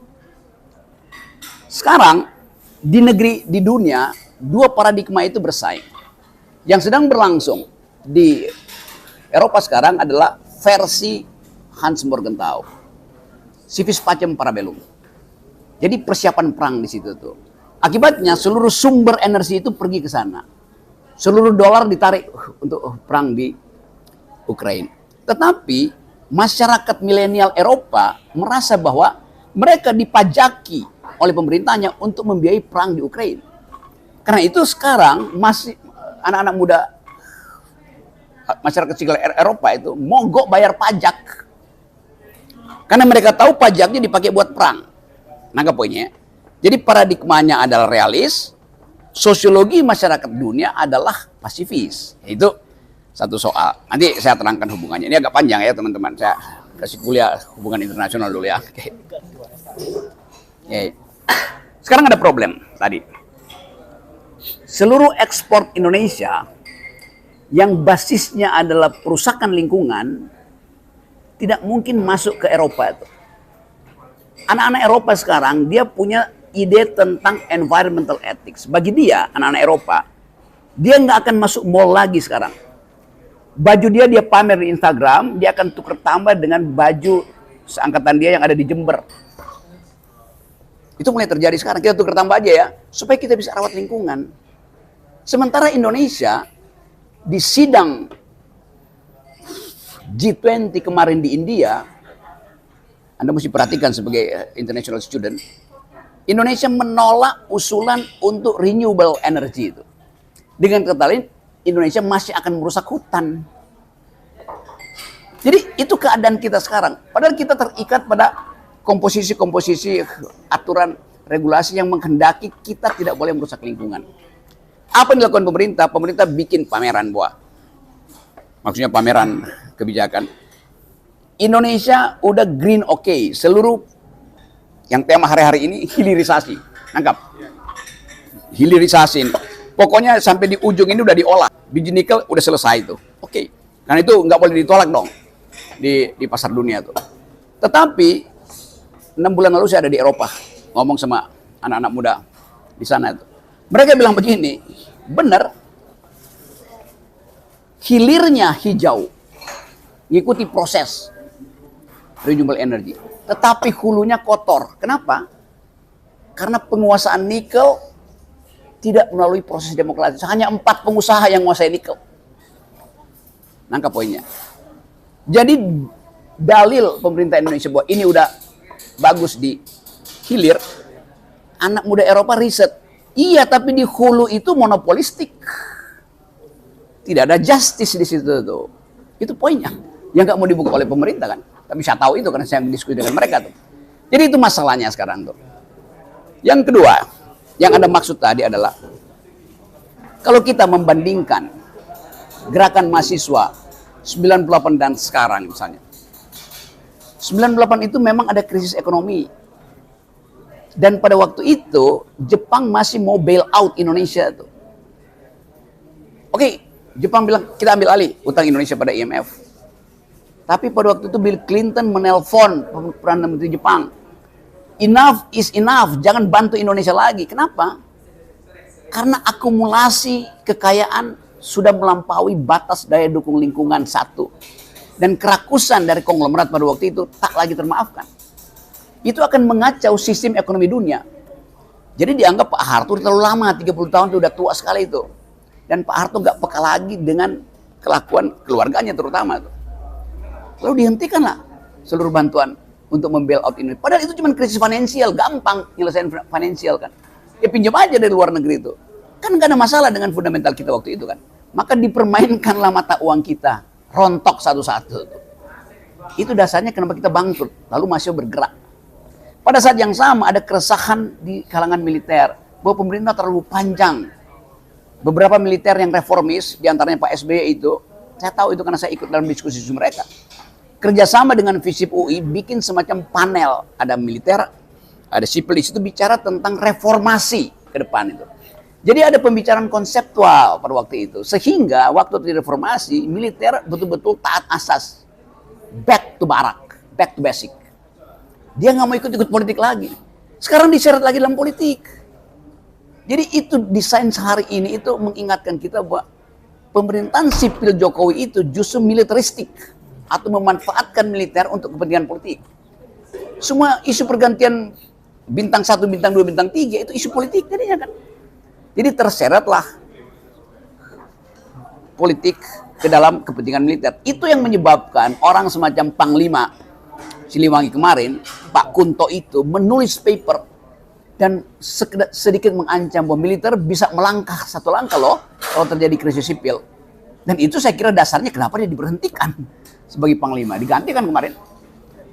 Sekarang di dunia dua paradigma itu bersaing. Yang sedang berlangsung di Eropa sekarang adalah versi Hans Morgenthau, civis pacem para bellum. Jadi persiapan perang di situ tuh. Akibatnya seluruh sumber energi itu pergi ke sana. Seluruh dolar ditarik untuk perang di Ukraina. Tetapi masyarakat milenial Eropa merasa bahwa mereka dipajaki oleh pemerintahnya untuk membiayai perang di Ukraina. Karena itu sekarang masih anak-anak muda masyarakat kecil Eropa itu mogok bayar pajak. Karena mereka tahu pajaknya dipakai buat perang. Nangkap poinnya? Jadi paradigmanya adalah realis, sosiologi masyarakat dunia adalah pasifis. Itu satu soal. Nanti saya terangkan hubungannya. Ini agak panjang ya teman-teman. Saya kasih kuliah hubungan internasional dulu ya. Oke. Sekarang ada problem tadi. Seluruh ekspor Indonesia yang basisnya adalah perusakan lingkungan tidak mungkin masuk ke Eropa itu. Anak-anak Eropa sekarang dia punya ide tentang environmental ethics. Bagi dia, anak-anak Eropa, dia nggak akan masuk mall lagi sekarang. Baju dia pamer di Instagram, dia akan tukar tambah dengan baju seangkatan dia yang ada di Jember. Itu mulai terjadi sekarang. Kita tukar tambah aja ya, supaya kita bisa rawat lingkungan. Sementara Indonesia di sidang G20 kemarin di India, Anda mesti perhatikan sebagai international student, Indonesia menolak usulan untuk renewable energy itu. Dengan kata lain, Indonesia masih akan merusak hutan. Jadi itu keadaan kita sekarang. Padahal kita terikat pada komposisi-komposisi aturan regulasi yang menghendaki kita tidak boleh merusak lingkungan. Apa yang dilakukan pemerintah? Pemerintah bikin pameran buah. Maksudnya pameran kebijakan. Indonesia udah green oke. Seluruh yang tema hari-hari ini hilirisasi. Nangkap? Hilirisasi. Pokoknya sampai di ujung ini udah diolah. Biji nikel udah selesai itu. Oke. Karena itu nggak boleh ditolak dong di pasar dunia tuh. Tetapi 6 bulan lalu saya ada di Eropa ngomong sama anak-anak muda di sana itu. Mereka bilang begini, benar, hilirnya hijau, ngikuti proses renewable energy. Tetapi hulunya kotor. Kenapa? Karena penguasaan nikel tidak melalui proses demokratis. Hanya 4 pengusaha yang menguasai nikel. Nangkap poinnya. Jadi dalil pemerintah Indonesia bahwa ini udah bagus di hilir, anak muda Eropa riset. Iya, tapi di hulu itu monopolistik. Tidak ada justice di situ tuh. Itu poinnya. Yang nggak mau dibuka oleh pemerintah kan. Tapi saya tahu itu karena saya diskusi dengan mereka tuh. Jadi itu masalahnya sekarang tuh. Yang kedua, yang Anda maksud tadi adalah kalau kita membandingkan gerakan mahasiswa 98 dan sekarang misalnya. 98 itu memang ada krisis ekonomi. Dan pada waktu itu Jepang masih mau bail out Indonesia tuh. Oke, Jepang bilang kita ambil alih utang Indonesia pada IMF. Tapi pada waktu itu Bill Clinton menelpon Perdana Menteri Jepang. Enough is enough, jangan bantu Indonesia lagi. Kenapa? Karena akumulasi kekayaan sudah melampaui batas daya dukung lingkungan satu. Dan kerakusan dari konglomerat pada waktu itu tak lagi termaafkan. Itu akan mengacau sistem ekonomi dunia. Jadi dianggap Pak Harto terlalu lama, 30 tahun itu udah tua sekali itu. Dan Pak Harto nggak peka lagi dengan kelakuan keluarganya terutama. Lalu dihentikanlah seluruh bantuan untuk membail out Indonesia. Padahal itu cuma krisis finansial, gampang nyelesain finansial kan. Ya pinjam aja dari luar negeri itu. Kan nggak ada masalah dengan fundamental kita waktu itu kan. Maka dipermainkanlah mata uang kita, rontok satu-satu. Itu dasarnya kenapa kita bangkrut, lalu masih bergerak. Pada saat yang sama ada keresahan di kalangan militer bahwa pemerintah terlalu panjang. Beberapa militer yang reformis, diantaranya Pak SBY itu, saya tahu itu karena saya ikut dalam diskusi mereka. Kerjasama dengan FISIP UI bikin semacam panel, ada militer, ada sipilis, itu bicara tentang reformasi ke depan itu. Jadi ada pembicaraan konseptual pada waktu itu, sehingga waktu reformasi militer betul-betul taat asas, back to barak, back to basic. Dia nggak mau ikut-ikut politik lagi. Sekarang diseret lagi dalam politik. Jadi itu desain sehari ini itu mengingatkan kita bahwa pemerintahan sipil Jokowi itu justru militeristik atau memanfaatkan militer untuk kepentingan politik. Semua isu pergantian bintang 1, bintang 2, bintang 3 itu isu politik jadinya kan. Jadi terseretlah politik ke dalam kepentingan militer. Itu yang menyebabkan orang semacam Panglima Siliwangi kemarin, Pak Kunto itu menulis paper dan sedikit mengancam bahwa militer bisa melangkah satu langkah loh kalau terjadi krisis sipil. Dan itu saya kira dasarnya kenapa dia diberhentikan sebagai panglima, digantikan kemarin.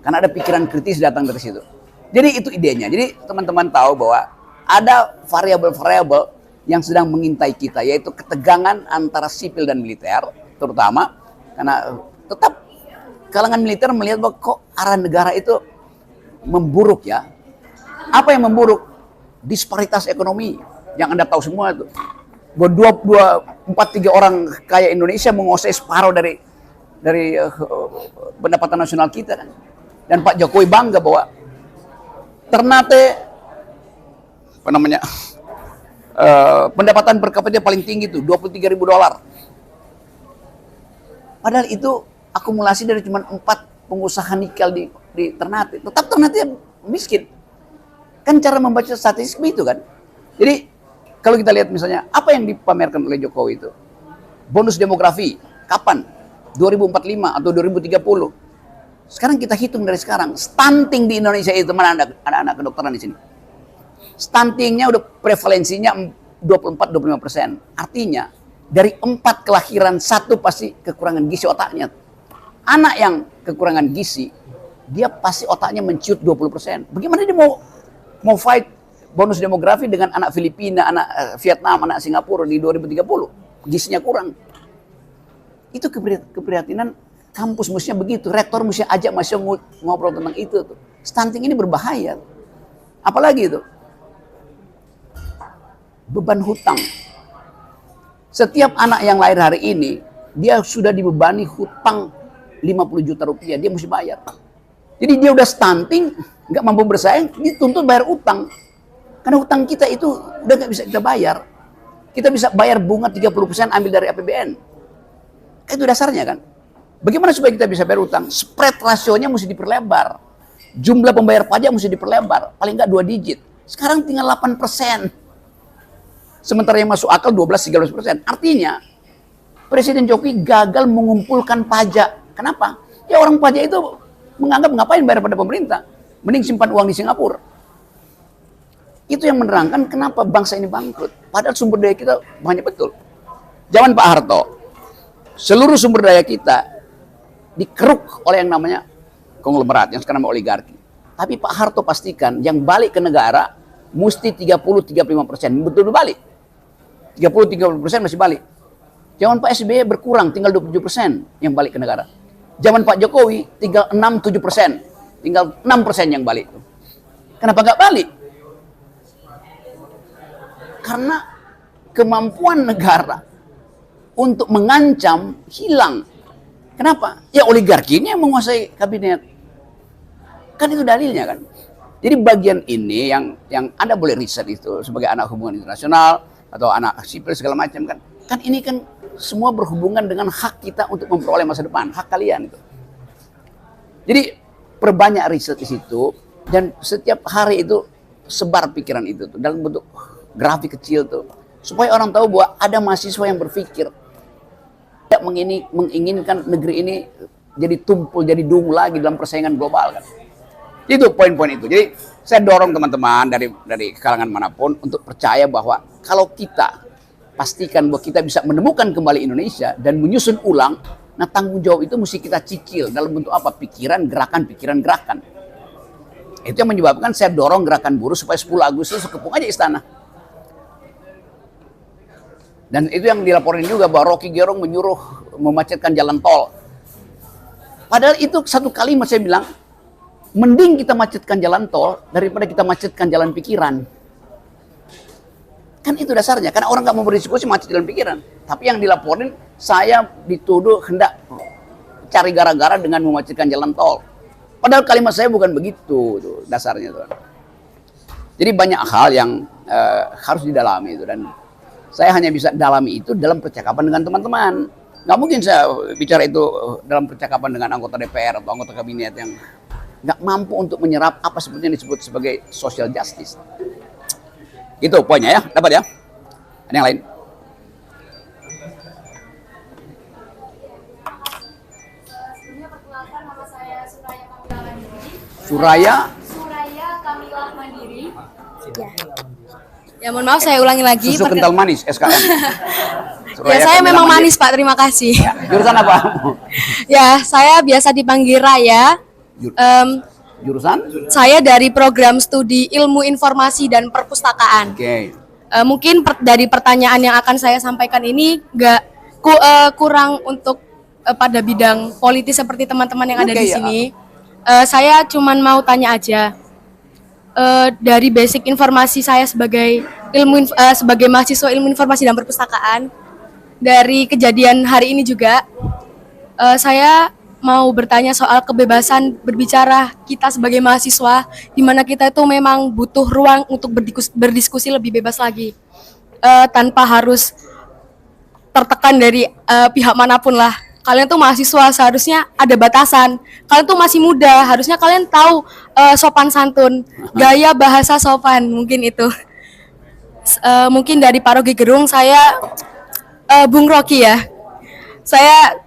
Karena ada pikiran kritis datang dari situ. Jadi itu idenya. Jadi teman-teman tahu bahwa ada variabel-variabel yang sedang mengintai kita, yaitu ketegangan antara sipil dan militer, terutama karena tetap kalangan militer melihat bahwa kok arah negara itu memburuk ya. Apa yang memburuk? Disparitas ekonomi yang Anda tahu semua itu. Bahwa 3 orang kaya Indonesia menguasai separuh dari pendapatan nasional kita kan. Dan Pak Jokowi bangga bahwa Ternate pendapatan per kapita paling tinggi itu $23.000. Padahal itu akumulasi dari cuma 4 pengusaha nikel di Ternate. Tetap Ternate miskin. Kan cara membaca statistik itu kan. Jadi kalau kita lihat misalnya apa yang dipamerkan oleh Jokowi itu. Bonus demografi. Kapan? 2045 atau 2030. Sekarang kita hitung dari sekarang. Stunting di Indonesia itu, mana ada anak kedokteran di sini. Stuntingnya udah prevalensinya 24-25%. Artinya dari 4 kelahiran 1 pasti kekurangan gizi otaknya. Anak yang kekurangan gizi, dia pasti otaknya menciut 20%. Bagaimana dia mau fight bonus demografi dengan anak Filipina, anak Vietnam, anak Singapura di 2030? Gizinya kurang. Itu keprihatinan kampus mestinya begitu. Rektor mesti ajak mahasiswa ngobrol tentang itu. Stunting ini berbahaya. Apalagi itu? Beban hutang. Setiap anak yang lahir hari ini, dia sudah dibebani hutang 50 juta rupiah. Dia mesti bayar. Jadi dia udah stunting, nggak mampu bersaing, dituntut bayar utang. Karena utang kita itu udah nggak bisa kita bayar. Kita bisa bayar bunga 30% ambil dari APBN. Itu dasarnya kan. Bagaimana supaya kita bisa bayar utang? Spread rasionya mesti diperlebar. Jumlah pembayar pajak mesti diperlebar. Paling nggak 2 digit. Sekarang tinggal 8%. Sementara yang masuk akal 12-13%. Artinya, Presiden Jokowi gagal mengumpulkan pajak. Kenapa? Ya orang pajak itu menganggap ngapain bayar pada pemerintah. Mending simpan uang di Singapura. Itu yang menerangkan kenapa bangsa ini bangkrut. Padahal sumber daya kita banyak betul. Zaman Pak Harto, seluruh sumber daya kita dikeruk oleh yang namanya konglomerat, yang sekarang namanya oligarki. Tapi Pak Harto pastikan yang balik ke negara mesti 30-35%. Betul balik. 30-30% masih balik. Zaman Pak SBY berkurang, tinggal 27% yang balik ke negara. Zaman Pak Jokowi tinggal 6-7%. Tinggal 6% yang balik. Kenapa nggak balik? Karena kemampuan negara untuk mengancam hilang. Kenapa? Ya oligarki ini yang menguasai kabinet. Kan itu dalilnya kan. Jadi bagian ini yang Anda boleh riset itu sebagai anak hubungan internasional atau anak sipil segala macam kan. Kan ini kan semua berhubungan dengan hak kita untuk memperoleh masa depan, hak kalian itu. Jadi perbanyak riset di situ dan setiap hari itu sebar pikiran itu tuh dalam bentuk grafik kecil tuh supaya orang tahu bahwa ada mahasiswa yang berpikir tidak menginginkan negeri ini jadi tumpul, jadi dungu lagi dalam persaingan global kan. Itu poin-poin itu. Jadi saya dorong teman-teman dari kalangan manapun untuk percaya bahwa kalau kita pastikan bahwa kita bisa menemukan kembali Indonesia dan menyusun ulang, nah tanggung jawab itu mesti kita cicil dalam bentuk apa? Pikiran, gerakan. Itu yang menyebabkan saya dorong gerakan buruh supaya 10 Agustus kepung aja istana. Dan itu yang dilaporin juga bahwa Rocky Gerung menyuruh memacetkan jalan tol. Padahal itu satu kalimat saya bilang, mending kita macetkan jalan tol daripada kita macetkan jalan pikiran. Kan itu dasarnya, karena orang nggak mau berdiskusi macet jalan pikiran. Tapi yang dilaporin, saya dituduh hendak cari gara-gara dengan memacetkan jalan tol. Padahal kalimat saya bukan begitu, tuh, dasarnya. Tuh. Jadi banyak hal yang harus didalami itu dan saya hanya bisa dalami itu dalam percakapan dengan teman-teman. Nggak mungkin saya bicara itu dalam percakapan dengan anggota DPR atau anggota kabinet yang nggak mampu untuk menyerap apa sebetulnya disebut sebagai social justice. Itu poinnya ya, dapat ya? Ada yang lain? Sebelumnya perkenalkan, nama saya Suraya Kamila Mandiri. Suraya Kamila Mandiri. Ya. Ya mohon maaf saya ulangi lagi. Susu kental manis SKM. Ya saya memang manis Pak, terima kasih. Jurusan apa? Ya saya biasa dipanggil Raya. Jurusan? Saya dari program studi Ilmu Informasi dan Perpustakaan. Oke. Mungkin dari pertanyaan yang akan saya sampaikan ini kurang untuk pada bidang politis seperti teman-teman yang ada Oke, di ya. sini. Saya cuman mau tanya aja. Dari basic informasi saya sebagai sebagai mahasiswa Ilmu Informasi dan Perpustakaan, dari kejadian hari ini juga saya mau bertanya soal kebebasan berbicara kita sebagai mahasiswa, di mana kita itu memang butuh ruang untuk berdiskusi lebih bebas lagi, tanpa harus tertekan dari pihak manapun lah. Kalian tuh mahasiswa, seharusnya ada batasan. Kalian tuh masih muda, harusnya kalian tahu sopan santun, gaya bahasa sopan, mungkin itu. Mungkin dari Paroki Gerung, saya Bung Rocky ya. Saya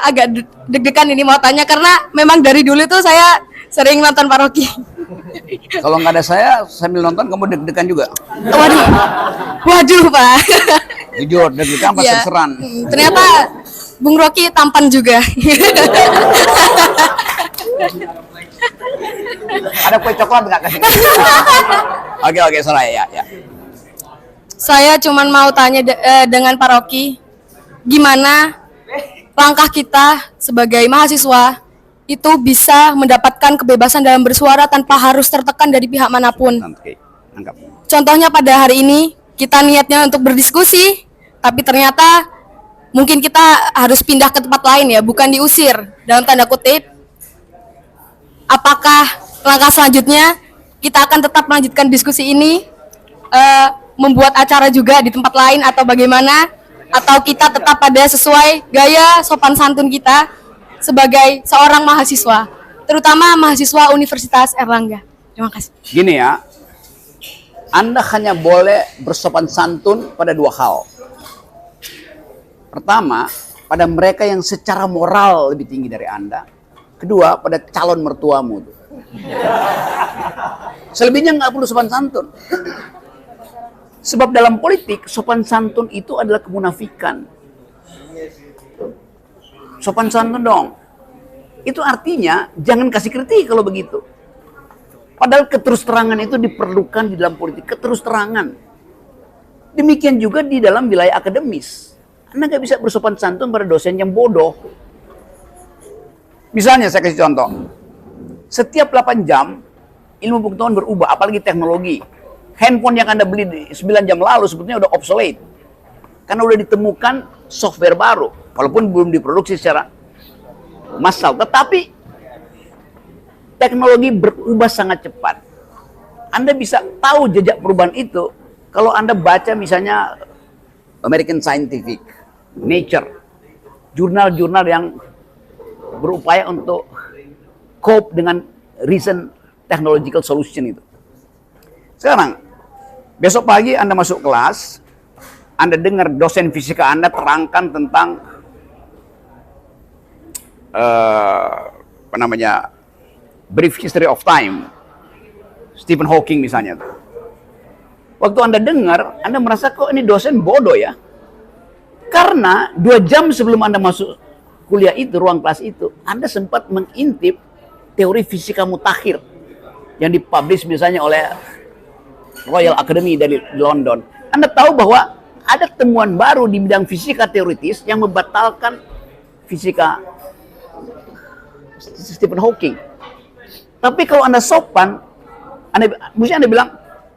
agak deg-degan ini mau tanya, karena memang dari dulu tuh saya sering nonton Paroki. Kalau nggak ada saya sambil nonton kamu deg-degan juga. Waduh Pak. Jujur, deg-degan pas Iya. terseran. Ternyata Bung Rocky tampan juga. Ada kue coklat nggak kasih? Oke, Soraya ya. Saya cuman mau tanya dengan Pak Rocky, gimana langkah kita sebagai mahasiswa itu bisa mendapatkan kebebasan dalam bersuara tanpa harus tertekan dari pihak manapun. Oke, anggap. Contohnya pada hari ini, kita niatnya untuk berdiskusi, tapi ternyata mungkin kita harus pindah ke tempat lain ya, bukan diusir dalam tanda kutip. Apakah langkah selanjutnya kita akan tetap melanjutkan diskusi ini, membuat acara juga di tempat lain atau bagaimana? Atau kita tetap pada sesuai gaya sopan santun kita sebagai seorang mahasiswa, terutama mahasiswa Universitas Erlangga. Terima kasih. Gini ya, Anda hanya boleh bersopan santun pada dua hal. Pertama, pada mereka yang secara moral lebih tinggi dari Anda. Kedua, pada calon mertuamu. Selebihnya nggak perlu sopan santun. Sebab dalam politik, sopan santun itu adalah kemunafikan. Sopan santun dong. Itu artinya jangan kasih kritik kalau begitu. Padahal keterus terangan itu diperlukan di dalam politik. Keterus terangan. Demikian juga di dalam wilayah akademis. Anda nggak bisa bersopan santun pada dosen yang bodoh. Misalnya saya kasih contoh. Setiap 8 jam, ilmu pengetahuan berubah, apalagi teknologi. Handphone yang Anda beli 9 jam lalu sebetulnya udah obsolete. Karena udah ditemukan software baru. Walaupun belum diproduksi secara massal. Tetapi teknologi berubah sangat cepat. Anda bisa tahu jejak perubahan itu kalau Anda baca misalnya American Scientific, Nature, jurnal-jurnal yang berupaya untuk cope dengan recent technological solution itu. Sekarang, besok pagi Anda masuk kelas, Anda dengar dosen fisika Anda terangkan tentang Brief History of Time, Stephen Hawking misalnya. Waktu Anda dengar, Anda merasa kok ini dosen bodoh ya. Karena 2 jam sebelum Anda masuk kuliah itu, ruang kelas itu, Anda sempat mengintip teori fisika mutakhir yang dipublish misalnya oleh Royal Academy dari London. Anda tahu bahwa ada temuan baru di bidang fisika teoritis yang membatalkan fisika Stephen Hawking. Tapi kalau Anda sopan, mesti Anda bilang,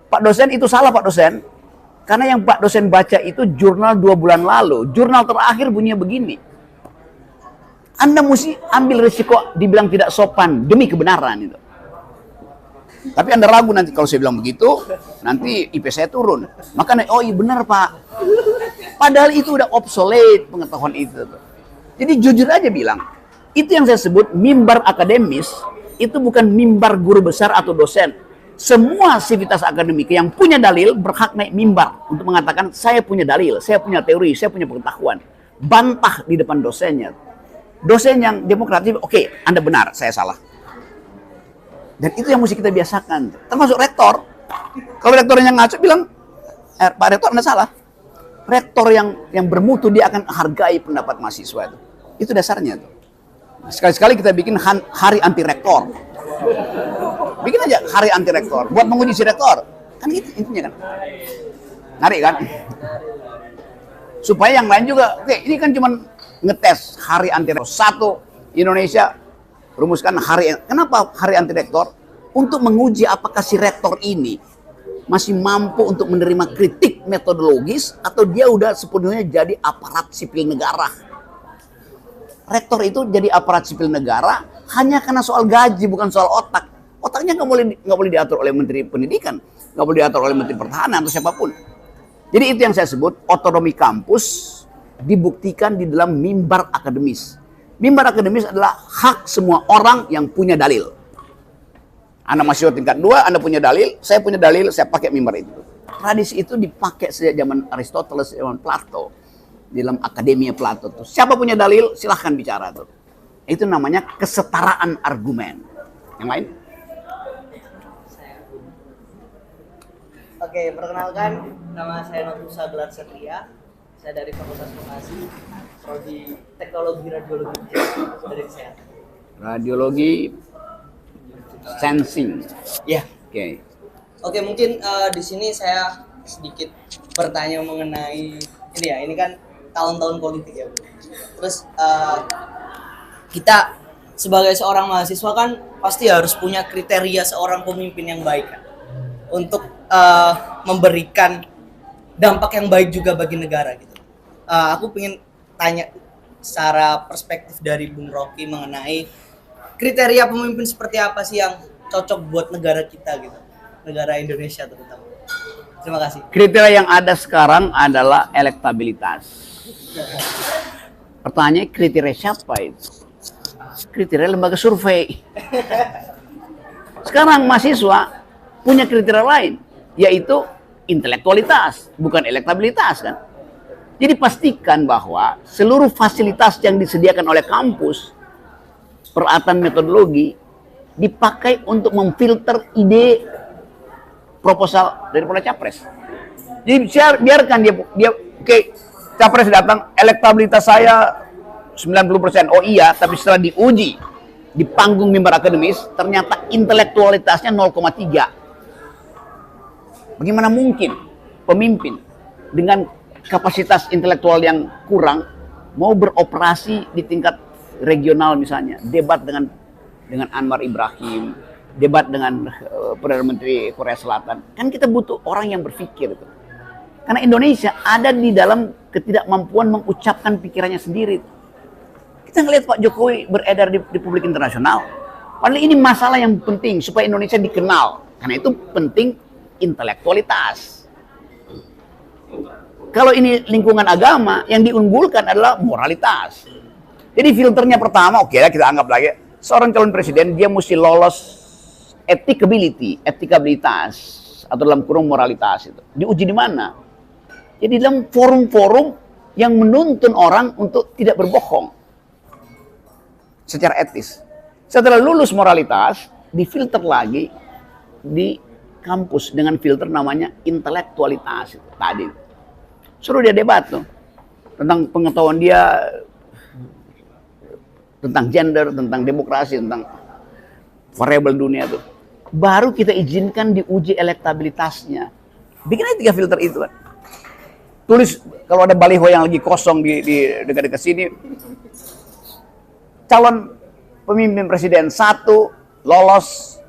Pak dosen itu salah Pak dosen. Karena yang Pak dosen baca itu jurnal 2 bulan lalu. Jurnal terakhir bunyinya begini. Anda mesti ambil risiko dibilang tidak sopan demi kebenaran itu. Tapi Anda ragu nanti kalau saya bilang begitu, nanti IP saya turun. Makanya, oh iya benar Pak. Padahal itu udah obsolete pengetahuan itu. Jadi jujur aja bilang, itu yang saya sebut mimbar akademis, itu bukan mimbar guru besar atau dosen. Semua sivitas akademik yang punya dalil berhak naik mimbar untuk mengatakan saya punya dalil, saya punya teori, saya punya pengetahuan. Bantah di depan dosennya. Dosen yang demokratis, oke, Anda benar, saya salah. Dan itu yang mesti kita biasakan. Termasuk rektor. Kalau rektornya ngaco bilang, Pak Rektor Anda salah. Rektor yang bermutu dia akan hargai pendapat mahasiswa itu. Itu dasarnya tuh. Sekali-sekali kita bikin hari anti rektor. Bikin aja hari anti rektor buat menguji si rektor. Kan gitu intinya kan. Ngari kan? Supaya yang lain juga, oke, ini kan cuma ngetes hari anti rektor. Satu, Indonesia rumuskan kenapa hari anti rektor? Untuk menguji apakah si rektor ini masih mampu untuk menerima kritik metodologis atau dia udah sepenuhnya jadi aparat sipil negara. Rektor itu jadi aparat sipil negara hanya karena soal gaji, bukan soal otak. Otaknya nggak boleh diatur oleh Menteri Pendidikan, nggak boleh diatur oleh Menteri Pertahanan atau siapapun. Jadi itu yang saya sebut otonomi kampus dibuktikan di dalam mimbar akademis. Mimbar akademis adalah hak semua orang yang punya dalil. Anda mahasiswa tingkat 2, Anda punya dalil, saya punya dalil, saya pakai mimbar itu. Tradisi itu dipakai sejak zaman Aristoteles, zaman Plato. Di dalam akademia Plato tuh. Siapa punya dalil, silahkan bicara tuh. Itu namanya kesetaraan argumen. Yang lain? Oke, perkenalkan, nama saya Notusa Gelar Satria. Saya dari Fakultas Farmasi, prodi Teknologi Radiologi dari Kesehatan. Radiologi sensing. Ya. Oke. Oke, mungkin di sini saya sedikit bertanya mengenai ini ya. Ini kan tahun-tahun politik ya, Bu. Terus kita sebagai seorang mahasiswa kan pasti harus punya kriteria seorang pemimpin yang baik kan? Untuk memberikan dampak yang baik juga bagi negara gitu. Aku pengen tanya secara perspektif dari Bung Rocky mengenai kriteria pemimpin seperti apa sih yang cocok buat negara kita gitu, negara Indonesia terutama. Terima kasih. Kriteria yang ada sekarang adalah elektabilitas. Pertanyaannya kriteria siapa itu? Kriteria lembaga survei. Sekarang mahasiswa punya kriteria lain, yaitu intelektualitas, bukan elektabilitas kan. Jadi pastikan bahwa seluruh fasilitas yang disediakan oleh kampus, peralatan metodologi, dipakai untuk memfilter ide proposal daripada capres. Jadi biarkan dia oke, capres datang, elektabilitas saya 90%. Oh iya, tapi setelah diuji di panggung mimbar akademis, ternyata intelektualitasnya 0,3. Bagaimana mungkin pemimpin dengan kapasitas intelektual yang kurang mau beroperasi di tingkat regional misalnya, debat dengan Anwar Ibrahim, debat dengan Perdana Menteri Korea Selatan. Kan kita butuh orang yang berpikir itu. Karena Indonesia ada di dalam ketidakmampuan mengucapkan pikirannya sendiri. Kita ngelihat Pak Jokowi beredar di publik internasional. Padahal ini masalah yang penting supaya Indonesia dikenal. Karena itu penting intelektualitas. Kalau ini lingkungan agama, yang diunggulkan adalah moralitas. Jadi filternya pertama, oke lah kita anggap lagi, seorang calon presiden dia mesti lolos etikabilitas atau dalam kurung moralitas itu. Diuji di mana? Jadi dalam forum-forum yang menuntun orang untuk tidak berbohong secara etis. Setelah lulus moralitas, difilter lagi di kampus dengan filter namanya intelektualitas itu tadi. Suruh dia debat tuh tentang pengetahuan dia tentang gender, tentang demokrasi, tentang variabel dunia tuh. Baru kita izinkan diuji elektabilitasnya. Bikin aja 3 filter itu kan. Tulis kalau ada baliho yang lagi kosong di dekat-dekat sini. Calon pemimpin presiden 1 lolos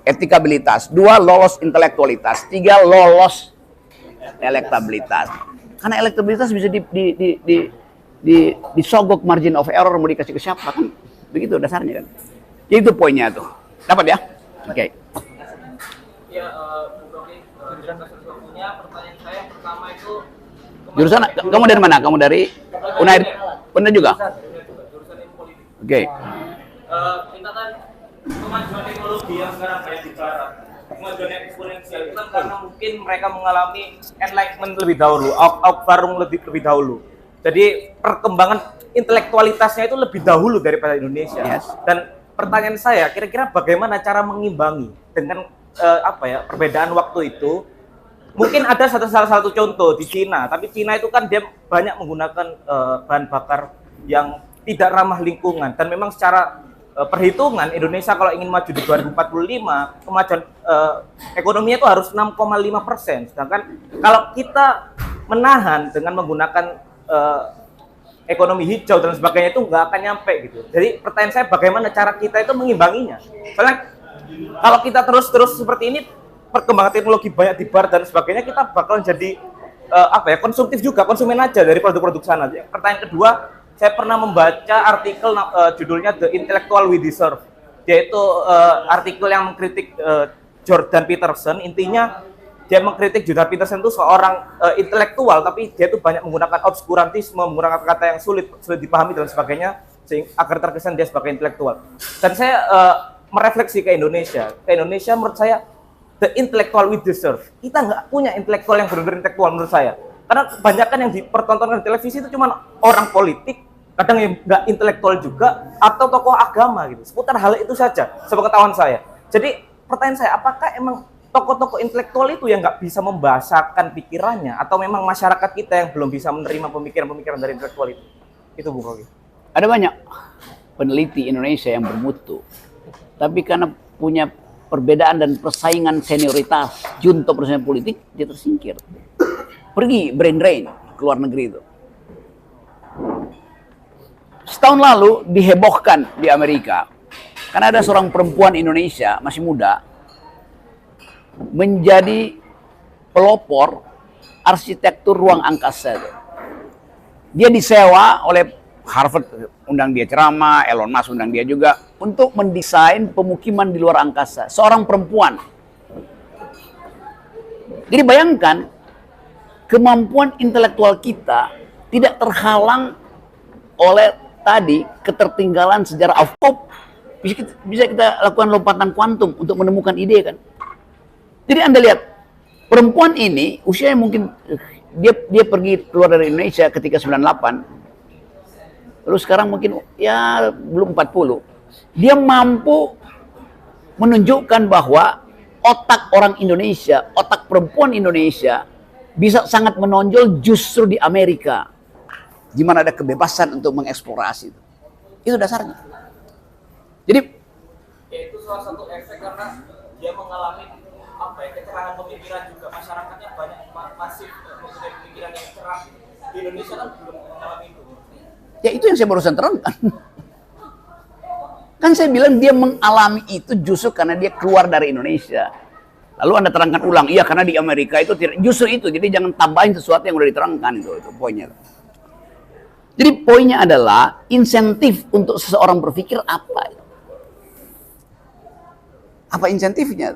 etikabilitas, 2 lolos intelektualitas, 3 lolos elektabilitas. Karena elektabilitas bisa disogok margin of error mau dikasih ke siapa kan, begitu dasarnya kan. Itu poinnya tuh, dapat ya? Oke. Ya, Bu Rocky, jurusan sesuatunya pertanyaan saya pertama itu Jurusan kamu dari mana? Kamu dari Unair? Unair juga? jurusan ilmu politik. Oke. Kita kan kemajuan teknologi yang sekarang banyak di barat, kemajuan yang eksponensial itu kan karena mungkin mereka mengalami enlightenment lebih dahulu, Aufklärung lebih dahulu. Jadi perkembangan intelektualitasnya itu lebih dahulu daripada Indonesia. Yes. Dan pertanyaan saya, kira-kira bagaimana cara mengimbangi dengan perbedaan waktu itu mungkin ada salah satu contoh di Cina, tapi Cina itu kan dia banyak menggunakan bahan bakar yang tidak ramah lingkungan, dan memang secara perhitungan Indonesia kalau ingin maju di 2045 kemajuan ekonominya itu harus 6,5%, sedangkan kalau kita menahan dengan menggunakan ekonomi hijau dan sebagainya itu nggak akan nyampe gitu. Jadi pertanyaan saya, bagaimana cara kita itu mengimbanginya? Soalnya kalau kita terus seperti ini, perkembangan teknologi banyak di bar dan sebagainya, kita bakal jadi konsumtif juga, konsumen aja dari produk-produk sana. Pertanyaan kedua, saya pernah membaca artikel judulnya The Intellectual We Deserve, yaitu artikel yang mengkritik Jordan Peterson. Intinya dia mengkritik Jordan Peterson itu seorang intelektual, tapi dia itu banyak menggunakan obskurantisme, menggunakan kata yang sulit dipahami dan sebagainya, sehingga agar terkesan dia sebagai intelektual. Dan saya merefleksi ke Indonesia menurut saya the intellectual we deserve. Kita nggak punya intelektual yang benar-benar intelektual menurut saya. Karena kebanyakan yang dipertontonkan di televisi itu cuma orang politik, kadang yang nggak intelektual juga, atau tokoh agama gitu. Seputar hal itu saja, sepengetahuan saya. Jadi pertanyaan saya, apakah emang tokoh-tokoh intelektual itu yang nggak bisa membahasakan pikirannya, atau memang masyarakat kita yang belum bisa menerima pemikiran-pemikiran dari intelektual itu? Itu Bung Rogi. Ada banyak peneliti Indonesia yang bermutu, tapi karena punya perbedaan dan persaingan senioritas, junto persaingan politik, dia tersingkir. Pergi brain drain ke luar negeri itu. Setahun lalu dihebohkan di Amerika, karena ada seorang perempuan Indonesia, masih muda, menjadi pelopor arsitektur ruang angkasa. Dia disewa oleh Harvard, undang dia ceramah, Elon Musk undang dia juga, untuk mendesain pemukiman di luar angkasa. Seorang perempuan. Jadi bayangkan, kemampuan intelektual kita tidak terhalang oleh tadi ketertinggalan sejarah of-pop. Bisa kita lakukan lompatan kuantum untuk menemukan ide kan. Jadi Anda lihat, perempuan ini usianya mungkin, dia pergi keluar dari Indonesia ketika 98, lalu sekarang mungkin ya belum 40. Dia mampu menunjukkan bahwa otak orang Indonesia, otak perempuan Indonesia bisa sangat menonjol justru di Amerika, di mana ada kebebasan untuk mengeksplorasi. Itu dasarnya. Jadi Ya, itu salah satu efek karena dia mengalami kecerahan pemikiran juga, masyarakatnya banyak masif mempunyai pemikiran yang cerah. Di Indonesia kan belum mengalami itu. ya itu yang saya barusan terangkan. Kan saya bilang dia mengalami itu justru karena dia keluar dari Indonesia. Lalu Anda terangkan ulang, iya karena di Amerika itu tidak, justru itu. Jadi jangan tambahin sesuatu yang udah diterangkan, itu poinnya. Jadi poinnya adalah insentif untuk seseorang berpikir apa? Apa insentifnya?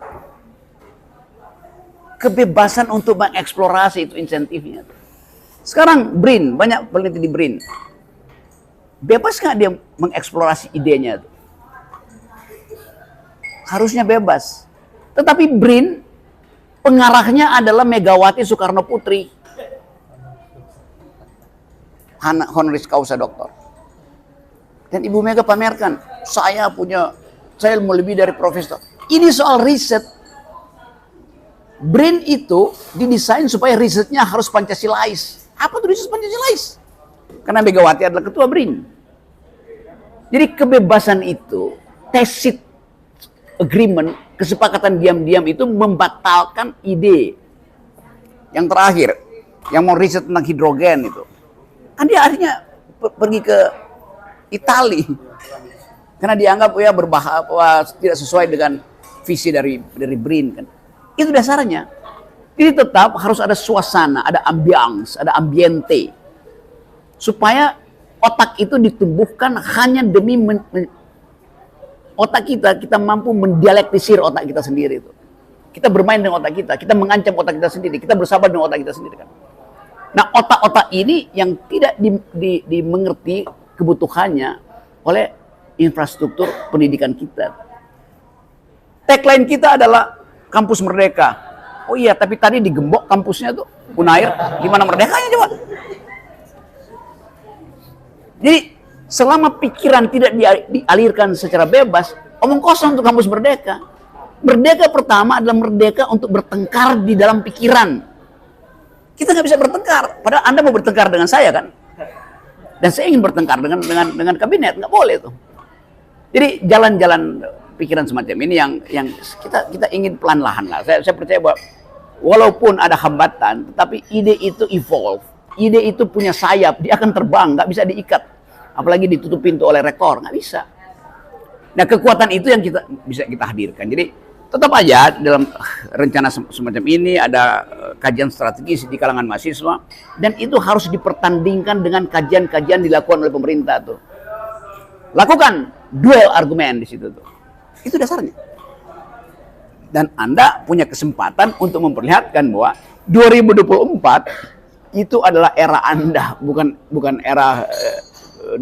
Kebebasan untuk mengeksplorasi, itu insentifnya. Sekarang BRIN, banyak peneliti di BRIN. Bebas nggak dia mengeksplorasi idenya? Harusnya bebas. Tetapi BRIN, pengarahnya adalah Megawati Soekarno Putri. Honoris causa doktor. Dan Ibu Mega pamerkan, saya mau lebih dari profesor. Ini soal riset. BRIN itu didesain supaya risetnya harus Pancasilais. Apa tuh riset Pancasilais? Karena Megawati adalah ketua BRIN. Jadi kebebasan itu, tacit agreement, kesepakatan diam-diam itu membatalkan ide. Yang terakhir, yang mau riset tentang hidrogen itu. Kan dia akhirnya pergi ke Itali. Karena dianggap ya tidak sesuai dengan visi dari BRIN kan. Itu dasarnya. Jadi tetap harus ada suasana, ada ambience, ada ambiente. Supaya otak itu ditumbuhkan hanya demi otak kita mampu mendialektisir otak kita sendiri itu. Kita bermain dengan otak kita mengancam otak kita sendiri, kita bersabar dengan otak kita sendiri kan. Nah, otak-otak ini yang tidak dimengerti kebutuhannya oleh infrastruktur pendidikan kita. Tagline kita adalah kampus merdeka. Oh iya, tapi tadi digembok kampusnya tuh, Unair, gimana merdekanya coba? Jadi selama pikiran tidak dialirkan secara bebas, omong kosong untuk kampus merdeka. Merdeka pertama adalah merdeka untuk bertengkar di dalam pikiran. Kita nggak bisa bertengkar. Padahal Anda mau bertengkar dengan saya kan? Dan saya ingin bertengkar dengan kabinet, nggak boleh tuh. Jadi jalan-jalan pikiran semacam ini yang kita ingin pelan-lahan lah. Saya percaya bahwa walaupun ada hambatan, tetapi ide itu evolve. Ide itu punya sayap, dia akan terbang, nggak bisa diikat. Apalagi ditutup pintu oleh rektor, nggak bisa. Nah, kekuatan itu yang bisa kita hadirkan. Jadi tetap aja dalam rencana semacam ini ada kajian strategis di kalangan mahasiswa, dan itu harus dipertandingkan dengan kajian-kajian dilakukan oleh pemerintah tuh. Lakukan duel argumen di situ tuh. Itu dasarnya. Dan Anda punya kesempatan untuk memperlihatkan bahwa 2024 itu adalah era Anda, bukan era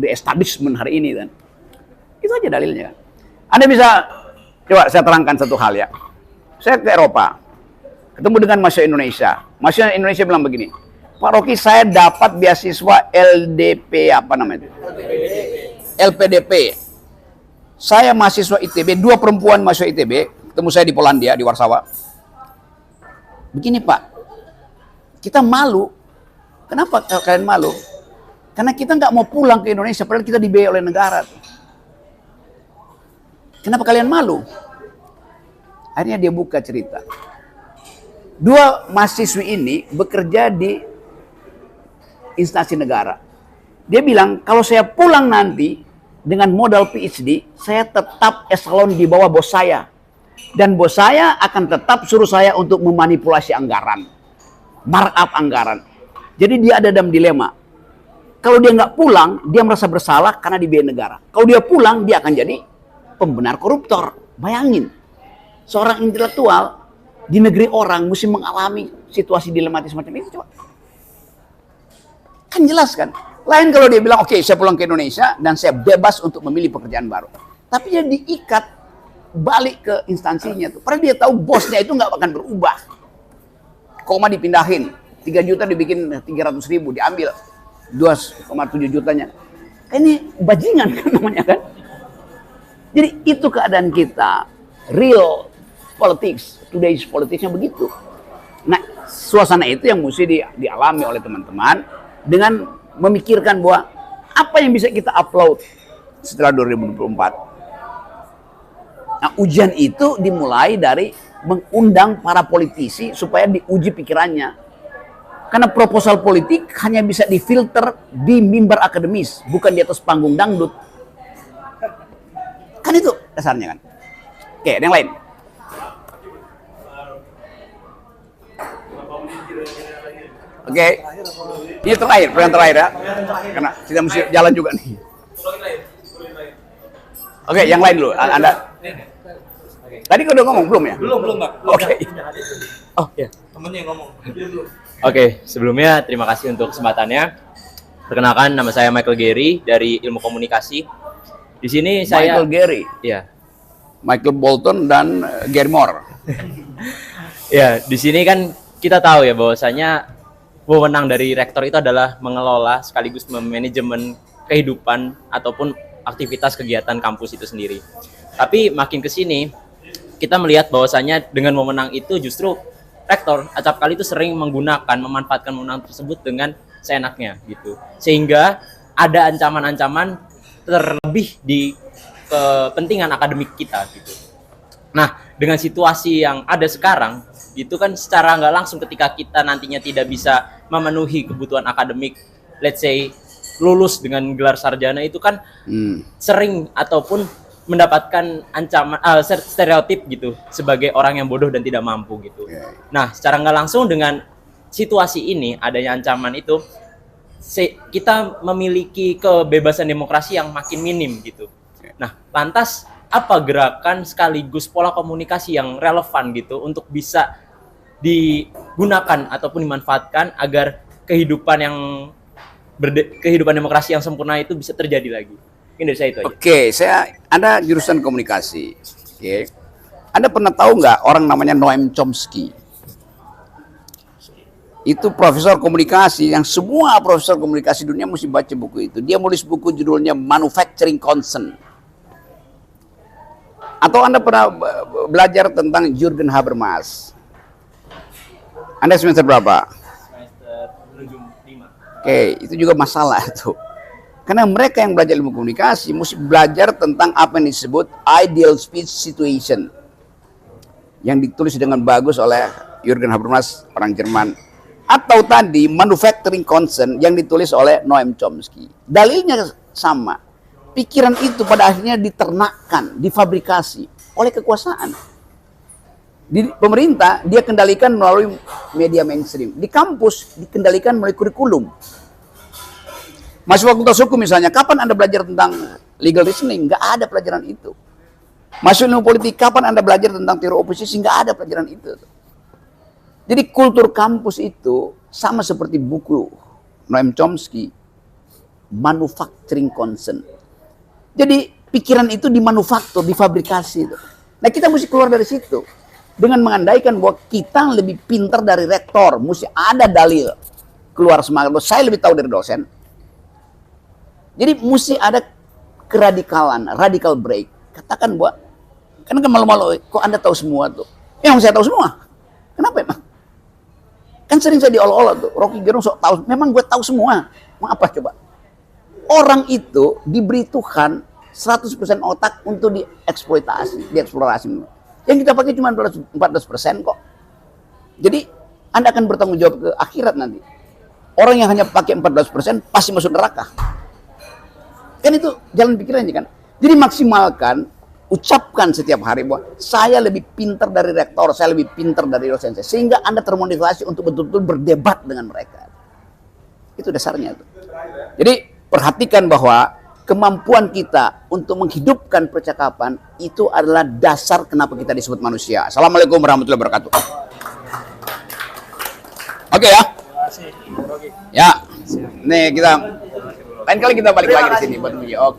the establishment hari ini kan. Itu aja dalilnya. Anda bisa, coba saya terangkan satu hal ya. Saya ke Eropa, ketemu dengan mahasiswa Indonesia. Mahasiswa Indonesia bilang begini, Pak Rocky, saya dapat beasiswa LDP apa namanya? LPDP. Saya mahasiswa ITB, 2 perempuan mahasiswa ITB, ketemu saya di Polandia, di Warsawa. Begini Pak, kita malu. Kenapa kalian malu? Karena kita nggak mau pulang ke Indonesia, padahal kita dibiayai oleh negara. Kenapa kalian malu? Akhirnya dia buka cerita. 2 mahasiswi ini bekerja di instansi negara. Dia bilang, kalau saya pulang nanti dengan modal PhD, saya tetap eselon di bawah bos saya. Dan bos saya akan tetap suruh saya untuk memanipulasi anggaran. Markup anggaran. Jadi dia ada dalam dilema. Kalau dia nggak pulang, dia merasa bersalah karena dibiayai negara. Kalau dia pulang, dia akan jadi pembenar koruptor. Bayangin, seorang intelektual di negeri orang mesti mengalami situasi dilematis semacam itu. Coba. Kan jelas kan? Lain kalau dia bilang, oke, saya pulang ke Indonesia dan saya bebas untuk memilih pekerjaan baru. Tapi dia diikat balik ke instansinya tuh. Padahal dia tahu bosnya itu nggak akan berubah. Koma dipindahin, 3 juta dibikin 300.000, diambil 2,7 jutanya. Ini bajingan kan namanya kan? Jadi itu keadaan kita, real politics, today's politicsnya begitu. Nah, suasana itu yang mesti dialami oleh teman-teman dengan memikirkan bahwa apa yang bisa kita upload setelah 2024. Nah, ujian itu dimulai dari mengundang para politisi supaya diuji pikirannya. Karena proposal politik hanya bisa difilter di mimbar akademis, bukan di atas panggung dangdut. Kan itu dasarnya kan. Oke, ada yang lain. Oke, ini terakhir, pertanyaan terakhir ya. Karena kita mesti jalan juga nih. Oke, yang lain dulu. Anda. Tadi kau udah ngomong belum ya? Belum, Pak. Oke. Oh, iya. Temennya yang ngomong. Oke, sebelumnya terima kasih untuk kesempatannya. Perkenalkan, nama saya Michael Gary dari Ilmu Komunikasi. Di sini saya Michael Gary. Iya. Michael Bolton dan Gary Moore. Ya, di sini kan kita tahu ya bahwasanya wewenang dari rektor itu adalah mengelola sekaligus memanajemen kehidupan ataupun aktivitas kegiatan kampus itu sendiri. Tapi makin ke sini kita melihat bahwasanya dengan wewenang itu justru rektor acap kali itu sering memanfaatkan wewenang tersebut dengan seenaknya gitu. Sehingga ada ancaman-ancaman terlebih di kepentingan akademik kita gitu. Nah, dengan situasi yang ada sekarang, itu kan secara nggak langsung ketika kita nantinya tidak bisa memenuhi kebutuhan akademik, let's say lulus dengan gelar sarjana itu kan sering ataupun mendapatkan ancaman stereotip gitu sebagai orang yang bodoh dan tidak mampu gitu. Nah, secara nggak langsung dengan situasi ini adanya ancaman itu kita memiliki kebebasan demokrasi yang makin minim gitu. Nah, lantas apa gerakan sekaligus pola komunikasi yang relevan gitu untuk bisa digunakan ataupun dimanfaatkan agar kehidupan demokrasi yang sempurna itu bisa terjadi lagi? Mungkin dari saya itu aja. Oke, Anda jurusan komunikasi. Oke. Anda pernah tahu nggak orang namanya Noam Chomsky? Itu profesor komunikasi yang semua profesor komunikasi dunia mesti baca buku itu. Dia nulis buku judulnya Manufacturing Consent. Atau Anda pernah belajar tentang Jürgen Habermas? Anda semester berapa? Semester menuju 5. Oke, itu juga masalah tuh. Karena mereka yang belajar ilmu komunikasi mesti belajar tentang apa yang disebut ideal speech situation. Yang ditulis dengan bagus oleh Jürgen Habermas, orang Jerman. Atau tadi manufacturing consent yang ditulis oleh Noam Chomsky. Dalilnya sama. Pikiran itu pada akhirnya diternakkan, difabrikasi oleh kekuasaan. Di pemerintah dia kendalikan melalui media mainstream. Di kampus dikendalikan melalui kurikulum. Masuk fakultas hukum misalnya, kapan Anda belajar tentang legal reasoning? Nggak ada pelajaran itu. Masuk ilmu politik, kapan Anda belajar tentang teori oposisi? Nggak ada pelajaran itu. Jadi kultur kampus itu sama seperti buku Noam Chomsky, manufacturing consent. Jadi pikiran itu dimanufaktur, difabrikasi itu. Nah kita mesti keluar dari situ dengan mengandaikan bahwa kita lebih pintar dari rektor, mesti ada dalil keluar semangat. Saya lebih tahu dari dosen. Jadi mesti ada keradikalan, radical break. Katakan bahwa kan malu-malu, kok Anda tahu semua tuh? Yang saya tahu semua. Kenapa emang? Kan sering saya diolok-olok tuh, Rocky Gerung sok tahu. Memang gue tahu semua. Mau apa coba? Orang itu diberi Tuhan 100% otak untuk dieksploitasi, dieksplorasi. Yang kita pakai cuma 14% kok. Jadi Anda akan bertanggung jawab ke akhirat nanti. Orang yang hanya pakai 14% pasti masuk neraka. Kan itu jalan pikirannya kan. Jadi maksimalkan, ucapkan setiap hari bahwa saya lebih pintar dari rektor, saya lebih pintar dari dosen saya. Sehingga Anda termotivasi untuk betul-betul berdebat dengan mereka. Itu dasarnya. Jadi perhatikan bahwa kemampuan kita untuk menghidupkan percakapan itu adalah dasar kenapa kita disebut manusia. Assalamualaikum warahmatullahi wabarakatuh. Oke ya. Ya. Nih kita lain kali kita balik lagi di sini buat video. Oke.